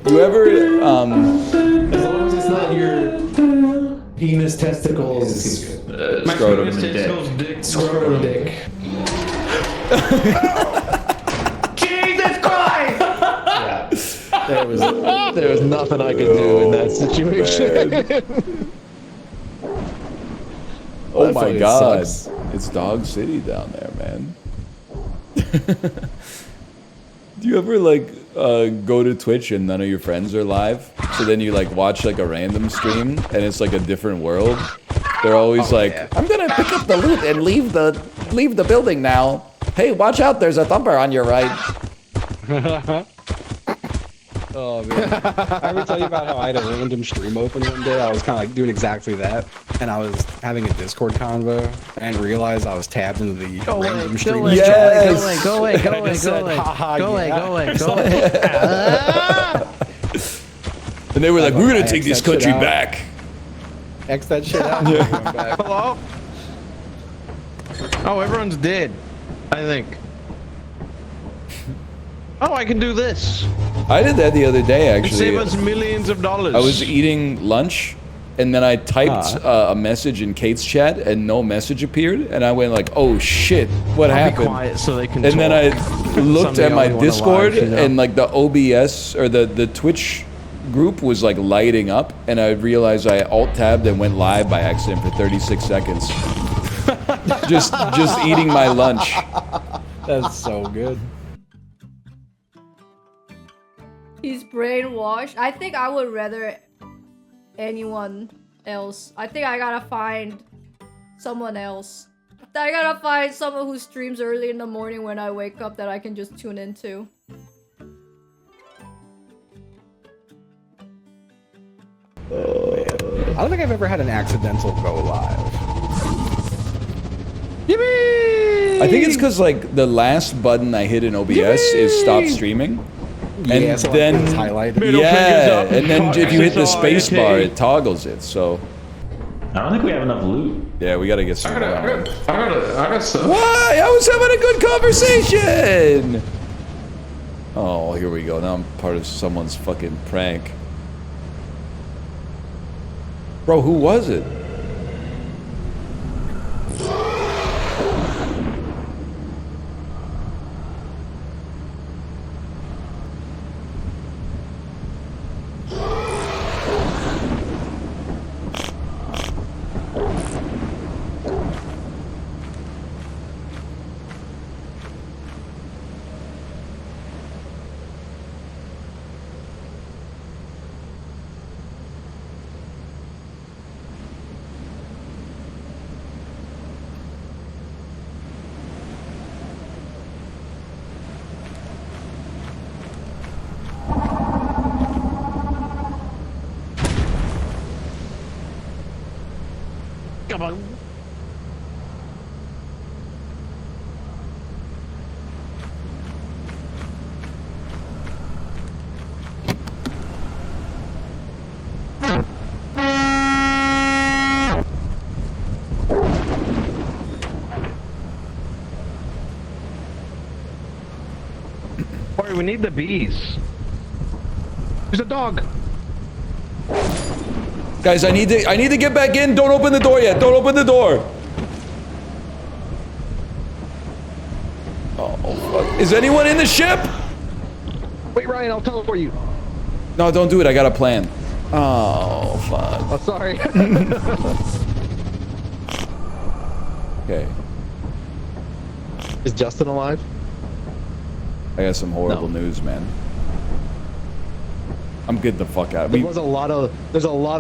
You ever As long as it's not your penis, testicles, My scrotum penis, and testicles, dick. scrotum, dick. Jesus Christ! There was nothing I could do in that situation. Oh That my fucking god, sucks. it's Dog City down there, man. Do you ever like go to Twitch and none of your friends are live? So then you like watch like a random stream and it's like a different world. They're always I'm gonna pick up the loot and leave the building now. Hey, watch out! There's a thumper on your right. Oh man! I ever tell you about how I had a random stream open one day? I was kind of like doing exactly that, and I was having a Discord convo and realized I was tabbed into the random stream. Yes. Go away, And I just said, "Haha, yeah." And they were like, "We're gonna X take this that shit country out. back." X that shit out. Yeah. and go back. Hello? Oh, everyone's dead. I think. Oh, I can do this. I did that the other day, It actually. save us millions of dollars. I was eating lunch, and then I typed a message in Kate's chat, and no message appeared, and I went like, "Oh shit, what I'll happened?" Be quiet so they can And then I looked Someday at my I'll wanna Discord, live, you know? and like the OBS or the Twitch group was like lighting up, and I realized I alt-tabbed and went live by accident for 36 seconds. just eating my lunch. That's so good. He's brainwashed. I think I would rather anyone else. I think I gotta find someone else. I gotta find someone who streams early in the morning when I wake up that I can just tune into. I don't think I've ever had an accidental go live. I think it's because like the last button I hit in OBS is stop streaming. And Yeah, so, like, then it's highlighted. yeah, and then if you hit the space bar, it toggles it. So I don't think we have enough loot. yeah, we gotta get some. I got stuff. Why? I was having a good conversation. Oh, here we go. Now I'm part of someone's fucking prank. Bro, who was it? Come on. Boy, we need the bees. There's a dog. Guys, I need to get back in. Don't open the door yet. Don't open the door. Oh fuck. Is anyone in the ship? Wait, Ryan, I'll teleport you. No, don't do it. I got a plan. Oh fuck. Oh, sorry. Okay. Is Justin alive? I got some horrible news, man. I'm getting the fuck out. There's a lot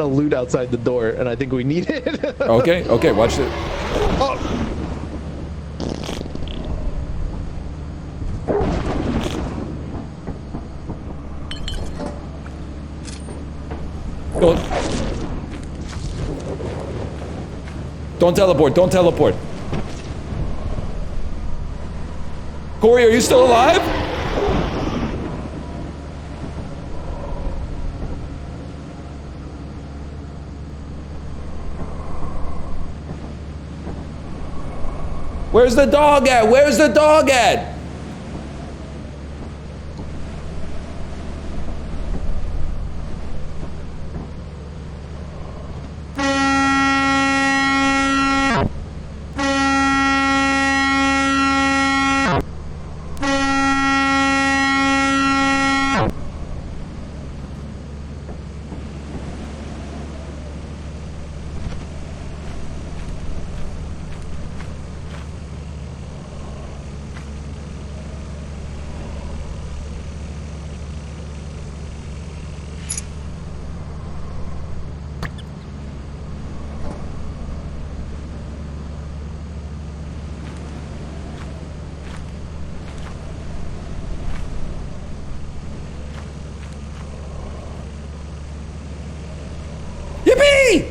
of loot outside the door, and I think we need it. Okay, okay, watch it. Oh. Go. Don't teleport. Don't teleport. Corey, are you still alive? Where's the dog at? Where's the dog at? Yippee!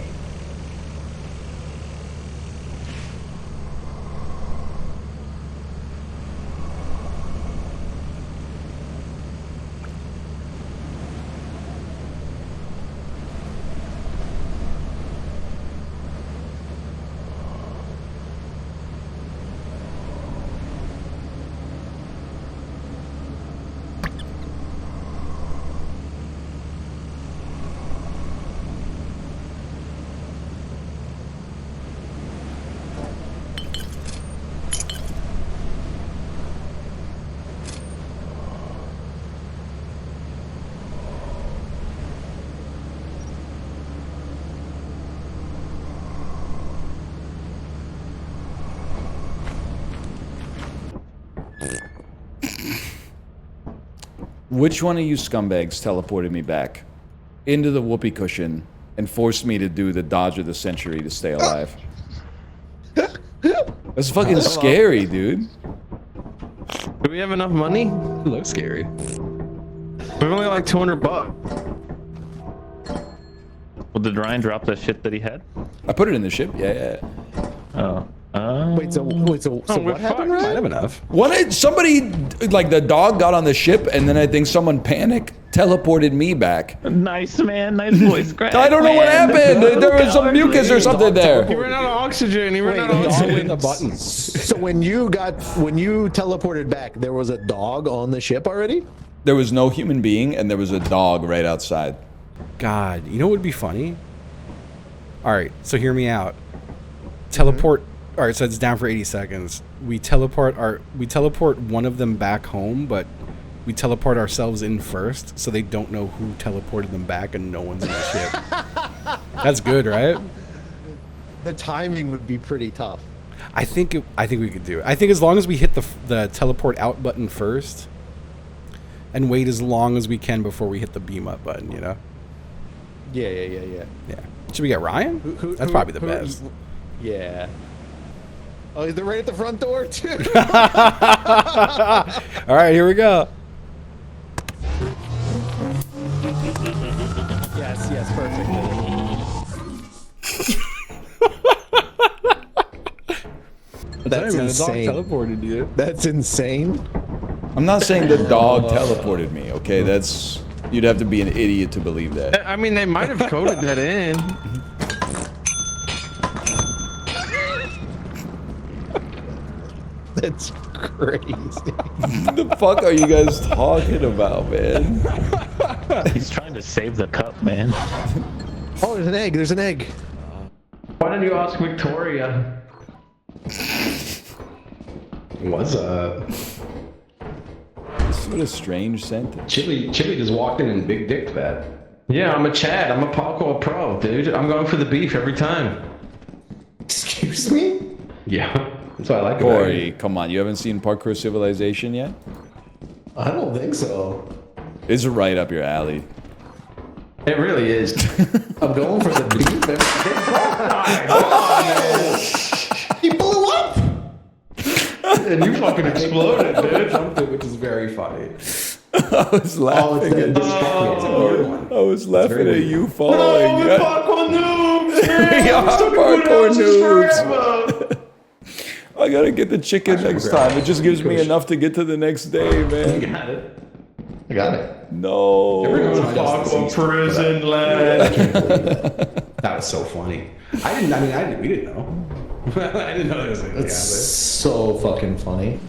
Which one of you scumbags teleported me back into the whoopee cushion and forced me to do the dodge of the century to stay alive? That's fucking scary, dude. Do we have enough money? It looks scary. We've only got like $200. Well, did Ryan drop the shit that he had? I put it in the ship. Yeah. Oh. Wait, so what happened, Might Ryan? have enough. Somebody, like the dog got on the ship and then I think someone panicked, teleported me back. Nice, man. Nice voice crack. I don't know what happened. There was some mucus or something He there. ran out of oxygen. He ran out of oxygen. The buttons. So when you teleported back, there was a dog on the ship already? There was no human being and there was a dog right outside. God, you know what would be funny? All right, so hear me out. Teleport. All right, so it's down for 80 seconds. We teleport one of them back home, but we teleport ourselves in first, so they don't know who teleported them back, and no one's in the ship. That's good, right? The timing would be pretty tough. I think we could do it. I think as long as we hit the teleport out button first, and wait as long as we can before we hit the beam up button, you know? Yeah. Should we get Ryan? That's probably the best. Yeah. Oh, they're right at the front door too. All right, here we go. Yes, perfect. That's insane. The dog teleported you. That's insane. I'm not saying the dog teleported me, okay? That's... You'd have to be an idiot to believe that. I mean, they might have coded that in. That's crazy. What the fuck are you guys talking about, man? He's trying to save the cup, man. Oh, there's an egg. There's an egg. Why didn't you ask Victoria? What's What a strange sentence. Chili just walked in and big dicked that. Yeah, I'm a Chad. I'm a parkour pro, dude. I'm going for the beef every time. Excuse me? Yeah, that's what I like about Corey, it. come on. You haven't seen Parkour Civilization yet? I don't think so. It's right up your alley. It really is. I'm going for the beef every He blew up! And you fucking exploded, dude. Something which is very funny. I was laughing. I was laughing at you falling. No, popcorn noobs, man. We are Stuck in parkour greenhouses noobs. forever. I gotta get the chicken next time. It just gives me enough to get to the next day, man. You got it. I got it. No. Popcorn prison land. That was so funny. We didn't know. I didn't know there was anything It's so fucking funny.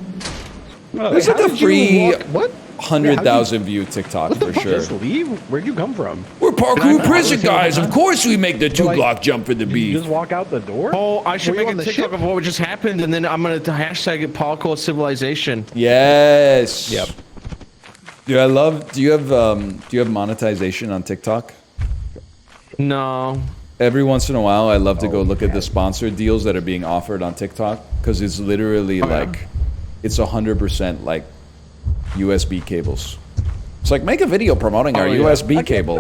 There's like a free What? 100,000 view TikTok for sure. Just leave? Where'd you come from? We're parkour prison guys. Of course we make the 2-block jump for the You beef. just walk out the door? Oh, I should Were you make on a the TikTok ship? of what just happened, and then I'm gonna hashtag it parkour civilization. Yes. Yep. Do you have monetization on TikTok? No. Every once in a while, I love to go look at the sponsored deals that are being offered on TikTok because it's literally it's 100% like USB cables. It's like, make a video promoting our USB cable.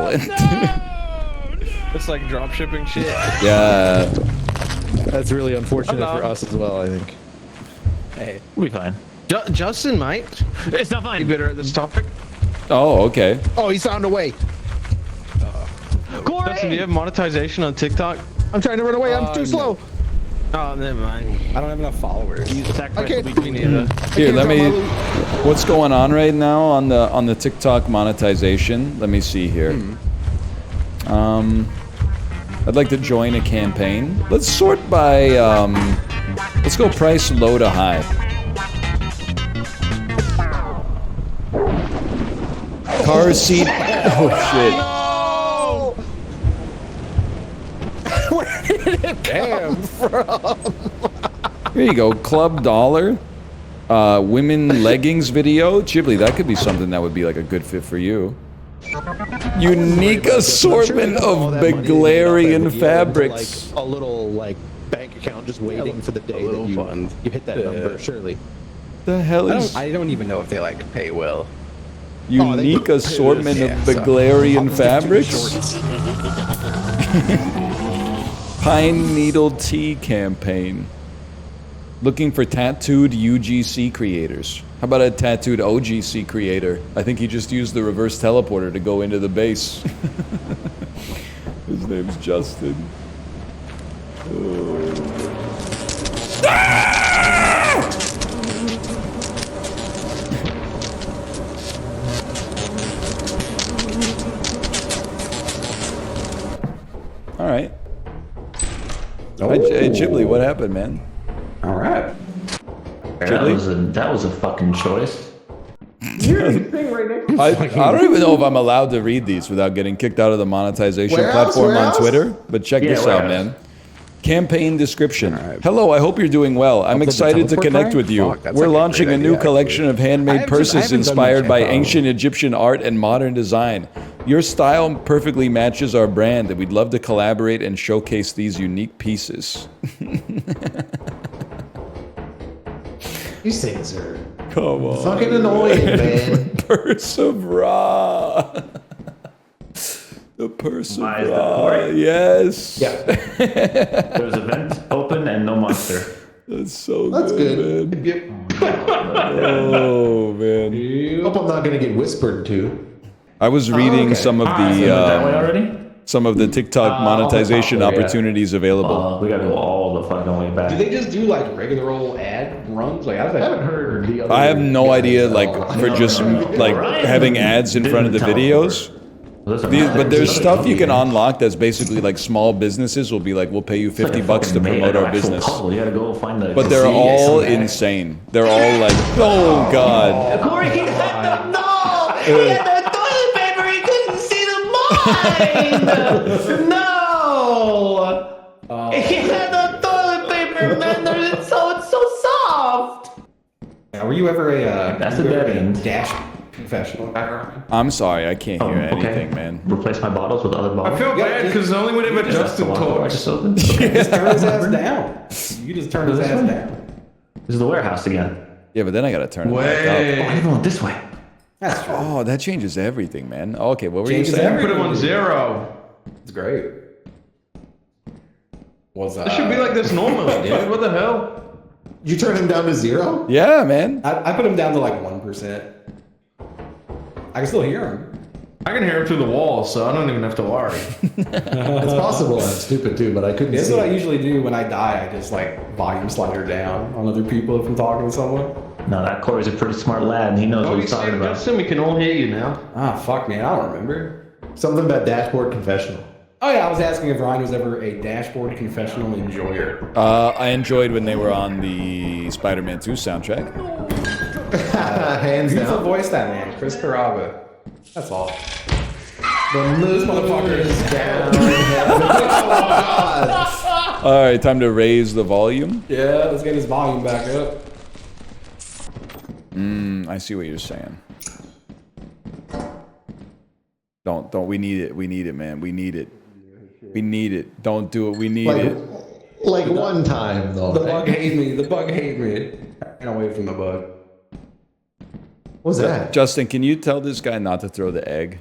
It's like drop shipping shit. Yeah. That's really unfortunate for us as well, I think. Hey, we'll be fine. Justin, mate. It's not fine. You better at this topic. Oh, okay. Oh, he's found a way. Justin, do you have monetization on TikTok? I'm trying to run away. I'm too slow. Oh, never mind. I don't have enough followers. Use attack I can't- between Here, let me. What's going on right now on the TikTok monetization? Let me see here. I'd like to join a campaign. Let's sort by. Let's go price low to high. Car seat. Oh shit. Where did it come from? Here you go. Club dollar. Women leggings video. Ghibli, that could be something that would be like a good fit for you. Unique assortment of Beglarian fabrics. Like a little like bank account just waiting for the day that you hit that number. Surely. The hell is? I don't even know if they like pay well. Unique assortment of Beglarian fabrics. Pine Needle Tea campaign. Looking for tattooed UGC creators. How about a tattooed OGC creator? I think he just used the reverse teleporter to go into the base. His name's Justin. All right. Hey, Ghibli, what happened, man? All right. That was a fucking choice. I don't even know if I'm allowed to read these without getting kicked out of the monetization platform on Twitter. But check this out, man. Campaign description. Hello, I hope you're doing well. I'm excited to connect with you. We're launching a new collection of handmade purses inspired by ancient Egyptian art and modern design. Your style perfectly matches our brand, and we'd love to collaborate and showcase these unique pieces. These things are Come on. fucking annoying, man. Purse of Ra. The Purse of Ra. Yes. Yeah. There's a vent open and no monster. That's so That's good, good. man. Oh, man. Hope I'm not gonna get whispered to. I was reading some of Is it that way already? the TikTok monetization opportunities available. We gotta go all the fucking way back. Do they just do like regular old ad runs? Like I haven't heard the other. I have no idea, like, for just like having ads in front of the videos. But there's stuff you can unlock that's basically like small businesses will be like, we'll pay you $50 to promote our business. You gotta go find the. But they're all insane. They're all like, oh god. Corey, he had the no. He had the toilet paper. He couldn't see the mine. No. He had the toilet paper, man. It's so soft. Now, were you ever a That's a dead end. Dash professional background? I'm sorry, I can't hear anything, man. Replace my bottles with other I bottles. feel bad because the only whenever Justin talks. Just turn his ass down. You just turn his ass down. This is the warehouse again. Yeah, but then I gotta turn it back Oh, up. you're going this way. That's true. Oh, that changes everything, man. Okay, what were you Changes saying? Put him on 0. It's great. It should be like this normally, dude. What the hell? You turn him down to 0? Yeah, man. I put him down to like 1%. I can still hear him. I can hear him through the wall, so I don't even have to worry. It's possible I'm stupid too, but I couldn't This is see. what I usually do when I die. I just like volume slider down on other people if I'm talking to someone. No, that Corey's a pretty smart lad, and he knows what he's talking about. Justin, we can all hear you now. Ah, fuck, man. I don't remember. Something about dashboard confessional. Oh, yeah. I was asking if Ryan was ever a dashboard confessional enjoyer. I enjoyed when they were on the Spider-Man 2 soundtrack. Hands Beautiful down. voice, that man. Chris Carrabba. That's all. The moon motherfucker is down. All right, time to raise the volume. Yeah, let's get his volume back up. I see what you're saying. Don't. We need it. We need it, man. We need it. We need it. Don't do it. We need it. Like one time, though. The bug hate me. The bug hate me. Get away from the bug. What's that? Justin, can you tell this guy not to throw the egg?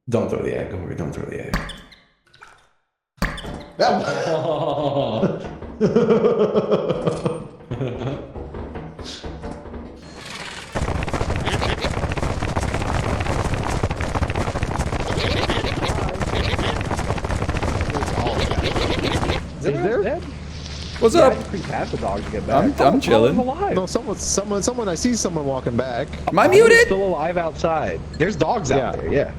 Don't throw the egg. Don't worry. Don't throw the egg. Is there? What's Yeah, up? I pretty fast the dog to get back. I'm chilling. No, someone. I see someone walking back. Am I muted? Still alive outside. There's dogs out there. Yeah.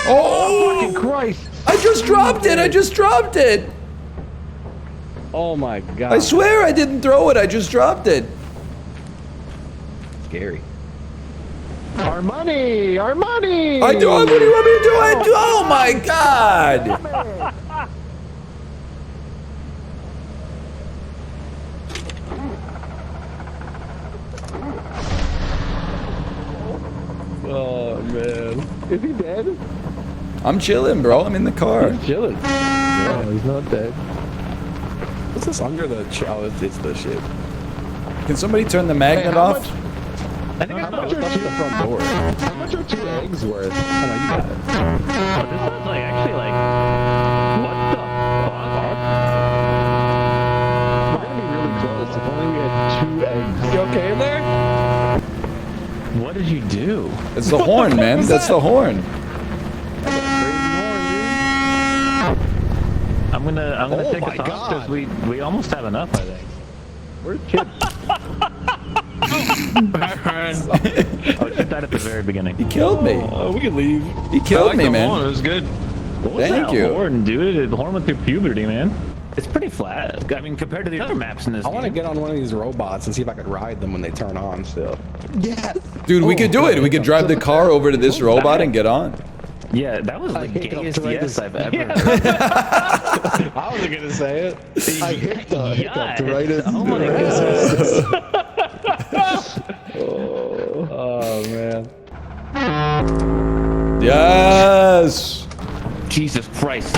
Oh! Fucking Christ! I just dropped it. I just dropped it. Oh my God! I swear I didn't throw it. I just dropped it. Scary. Our money! Our money! I do. What do you want me to do? I do. Oh my God! Oh man! Is he dead? I'm chilling, bro. I'm in the car. He's chilling. No, he's not dead. What's this under the? Oh, it's the shit. Can somebody turn the magnet off? I think how much are the front door? How much are 2 eggs worth? Oh no, you got it. Oh, this sounds like actually like what the fuck? We're gonna be really close. If only we had 2 eggs. You okay in there? What did you do? It's the horn, man. That's the horn. I'm gonna Oh take my us off because God. we almost have enough, I think. Where's Chip? Oh, Chip died at the very beginning. He killed me. Oh, we can leave. He killed me, man. It was good. What was Thank that you. horn, dude? The horn with your puberty, man. It's pretty flat. I mean, compared to the other maps in this I want to game. get on one of these robots and see if I could ride them when they turn on still. Yeah. Dude, we could do it. We could drive the car over to this robot and get on. Yeah, that was the I hiccuped gayest right yes this- I've ever heard. I wasn't gonna say it. I hiccuped right as Oh my god. Oh man. Yes. Jesus Christ.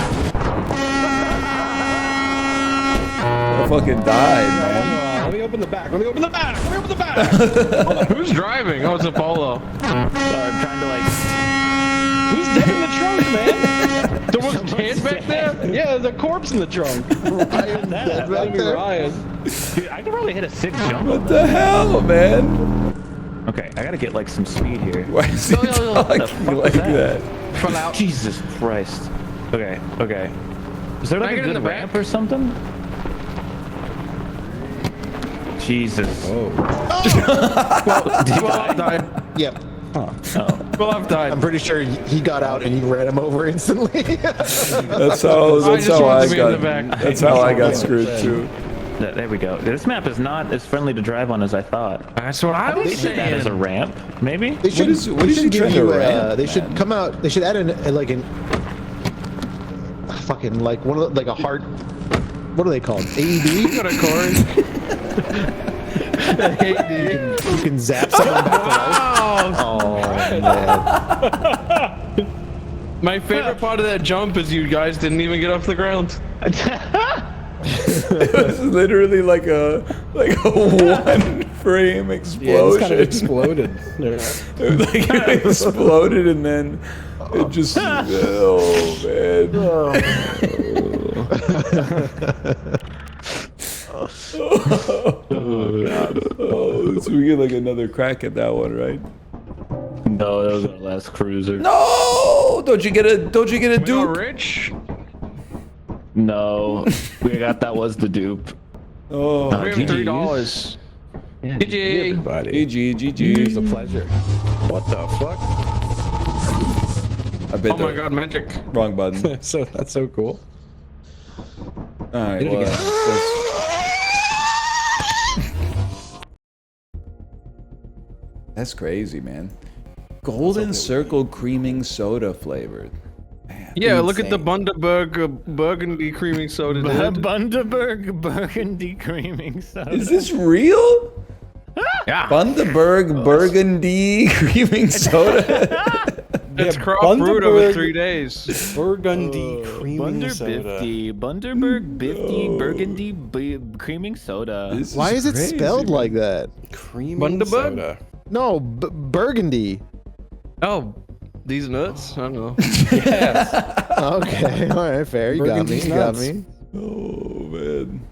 I fucking died, man. Let me open the back. Let me open the back. Let me open the back. Who's driving? Oh, it's Apollo. Sorry, I'm trying to like. Who's dead in the trunk, man? There was dead back there? Yeah, there's a corpse in the trunk. Ryan's dead back there. Ryan. Dude, I could probably hit a 6 jump. What the hell, man? Okay, I gotta get like some speed here. Why is he talking like that? Fell out. Jesus Christ. Okay, okay. Is there like Can I a get in good the ramp or something? Jesus. Oh. Well, I've died. Yep. Oh. Well, I've died. I'm pretty sure he got out and you ran him over instantly. That's how I just wanted to be in the back. That's how I got screwed too. There we go. This map is not as friendly to drive on as I thought. That's what I was They did that as a saying. ramp, maybe? They should, what is he give trying you to ramp, they should man? come out. They should add like an fucking like one of the, like a heart. What are they called? AED. Got a Corey. You can zap someone back to life. Oh, man. My favorite part of that jump is you guys didn't even get off the ground. It was literally like a one frame explosion. Yeah, it just kind of exploded. It exploded and then it just oh man. Oh, so we get like another crack at that one, right? No, that was our last cruiser. No! Don't you get a We dupe? got rich. No, we got that was the dupe. Oh, We have $3. GG. Everybody. GG. It was a pleasure. What the fuck? I bet Oh my god, magic. wrong button. That's so cool. All right, Did it well, again. that's crazy, man. Golden Circle creaming soda flavored. Yeah, look at the Insane. Bundaberg burgundy creaming soda. dude. Bundaberg burgundy creaming soda. Is this real? Yeah. Bundaberg burgundy creaming soda. It's crop brewed over 3 days. Burgundy creaming soda. Bundaberg Bifty burgundy creaming soda. Why is it crazy, spelled man. like that? Creaming Bundaberg? soda. No, burgundy. Oh, these nuts? I don't know. Yes. Okay, all right, fair. You got me. Burgundy's You got nuts. me. Oh man.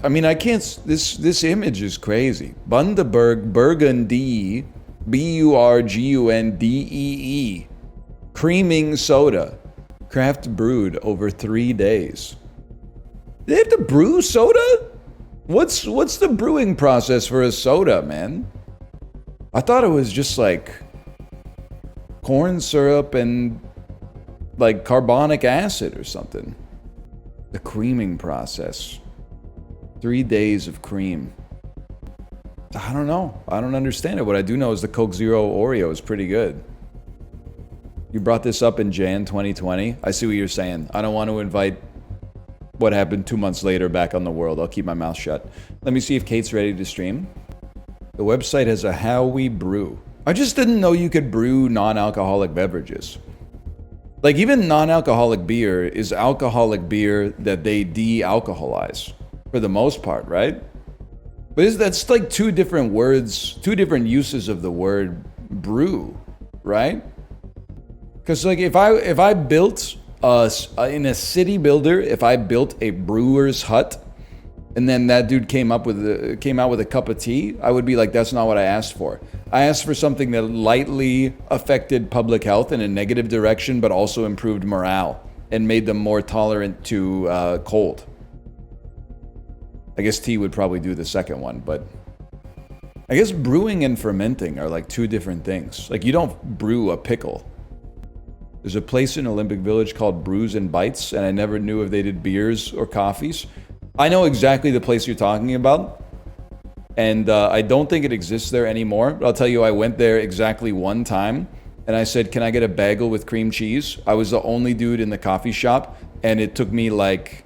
I mean, I can't. This image is crazy. Bundaberg burgundy, BURGUNDEE, creaming soda, craft brewed over 3 days. They have to brew soda? What's the brewing process for a soda, man? I thought it was just like corn syrup and like carbonic acid or something. The creaming process. 3 days of cream. I don't know. I don't understand it. What I do know is the Coke Zero Oreo is pretty good. You brought this up in Jan 2020. I see what you're saying. I don't want to invite what happened 2 months later back on the world. I'll keep my mouth shut. Let me see if Kate's ready to stream. The website has a how we brew. I just didn't know you could brew non-alcoholic beverages. Like even non-alcoholic beer is alcoholic beer that they de-alcoholize for the most part, right? But that's like two different words, two different uses of the word brew, right? Because like if I built in a city builder, if I built a brewer's hut, and then that dude came out with a cup of tea, I would be like, that's not what I asked for. I asked for something that lightly affected public health in a negative direction, but also improved morale and made them more tolerant to cold. I guess tea would probably do the second one, but I guess brewing and fermenting are like two different things. Like you don't brew a pickle. There's a place in Olympic Village called Brews and Bites, and I never knew if they did beers or coffees. I know exactly the place you're talking about, and I don't think it exists there anymore. But I'll tell you, I went there exactly one time, and I said, can I get a bagel with cream cheese? I was the only dude in the coffee shop, and it took me like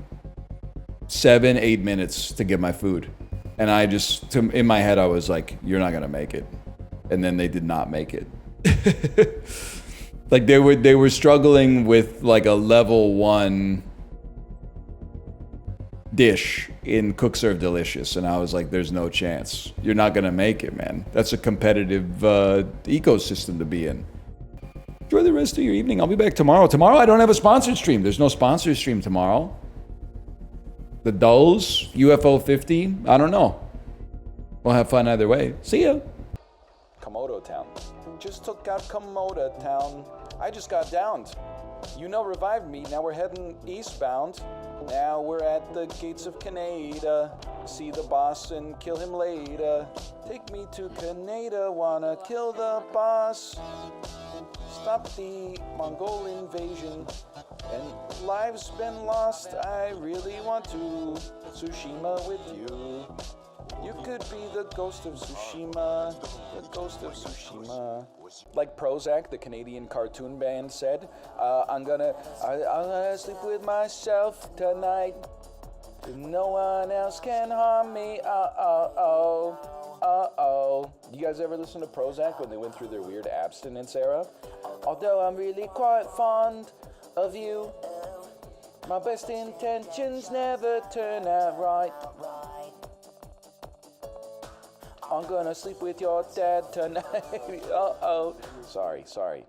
7-8 minutes to get my food. And I just, in my head, I was like, you're not going to make it. And then they did not make it. Like they were struggling with like a level 1 dish in Cook Serve Delicious, and I was like, there's no chance. You're not gonna make it, man. That's a competitive ecosystem to be in. Enjoy the rest of your evening. I'll be back tomorrow. Tomorrow I don't have a sponsored stream. There's no sponsored stream tomorrow. The Dulls, UFO 50, I don't know. We'll have fun either way. See ya. Komodo Town. Just took out Komodo Town. I just got downed. You know, revived me. Now we're heading eastbound. Now we're at the gates of Canada. See the boss and kill him later. Take me to Canada, wanna kill the boss. Stop the Mongol invasion. And lives been lost, I really want to. Tsushima with you. You could be the ghost of Tsushima. The ghost of Tsushima. Like Prozac, the Canadian cartoon band said, I'm gonna sleep with myself tonight. No one else can harm me. You guys ever listen to Prozac when they went through their weird abstinence era? Although I'm really quite fond of you, my best intentions never turn out right. I'm gonna sleep with your dad tonight. Sorry.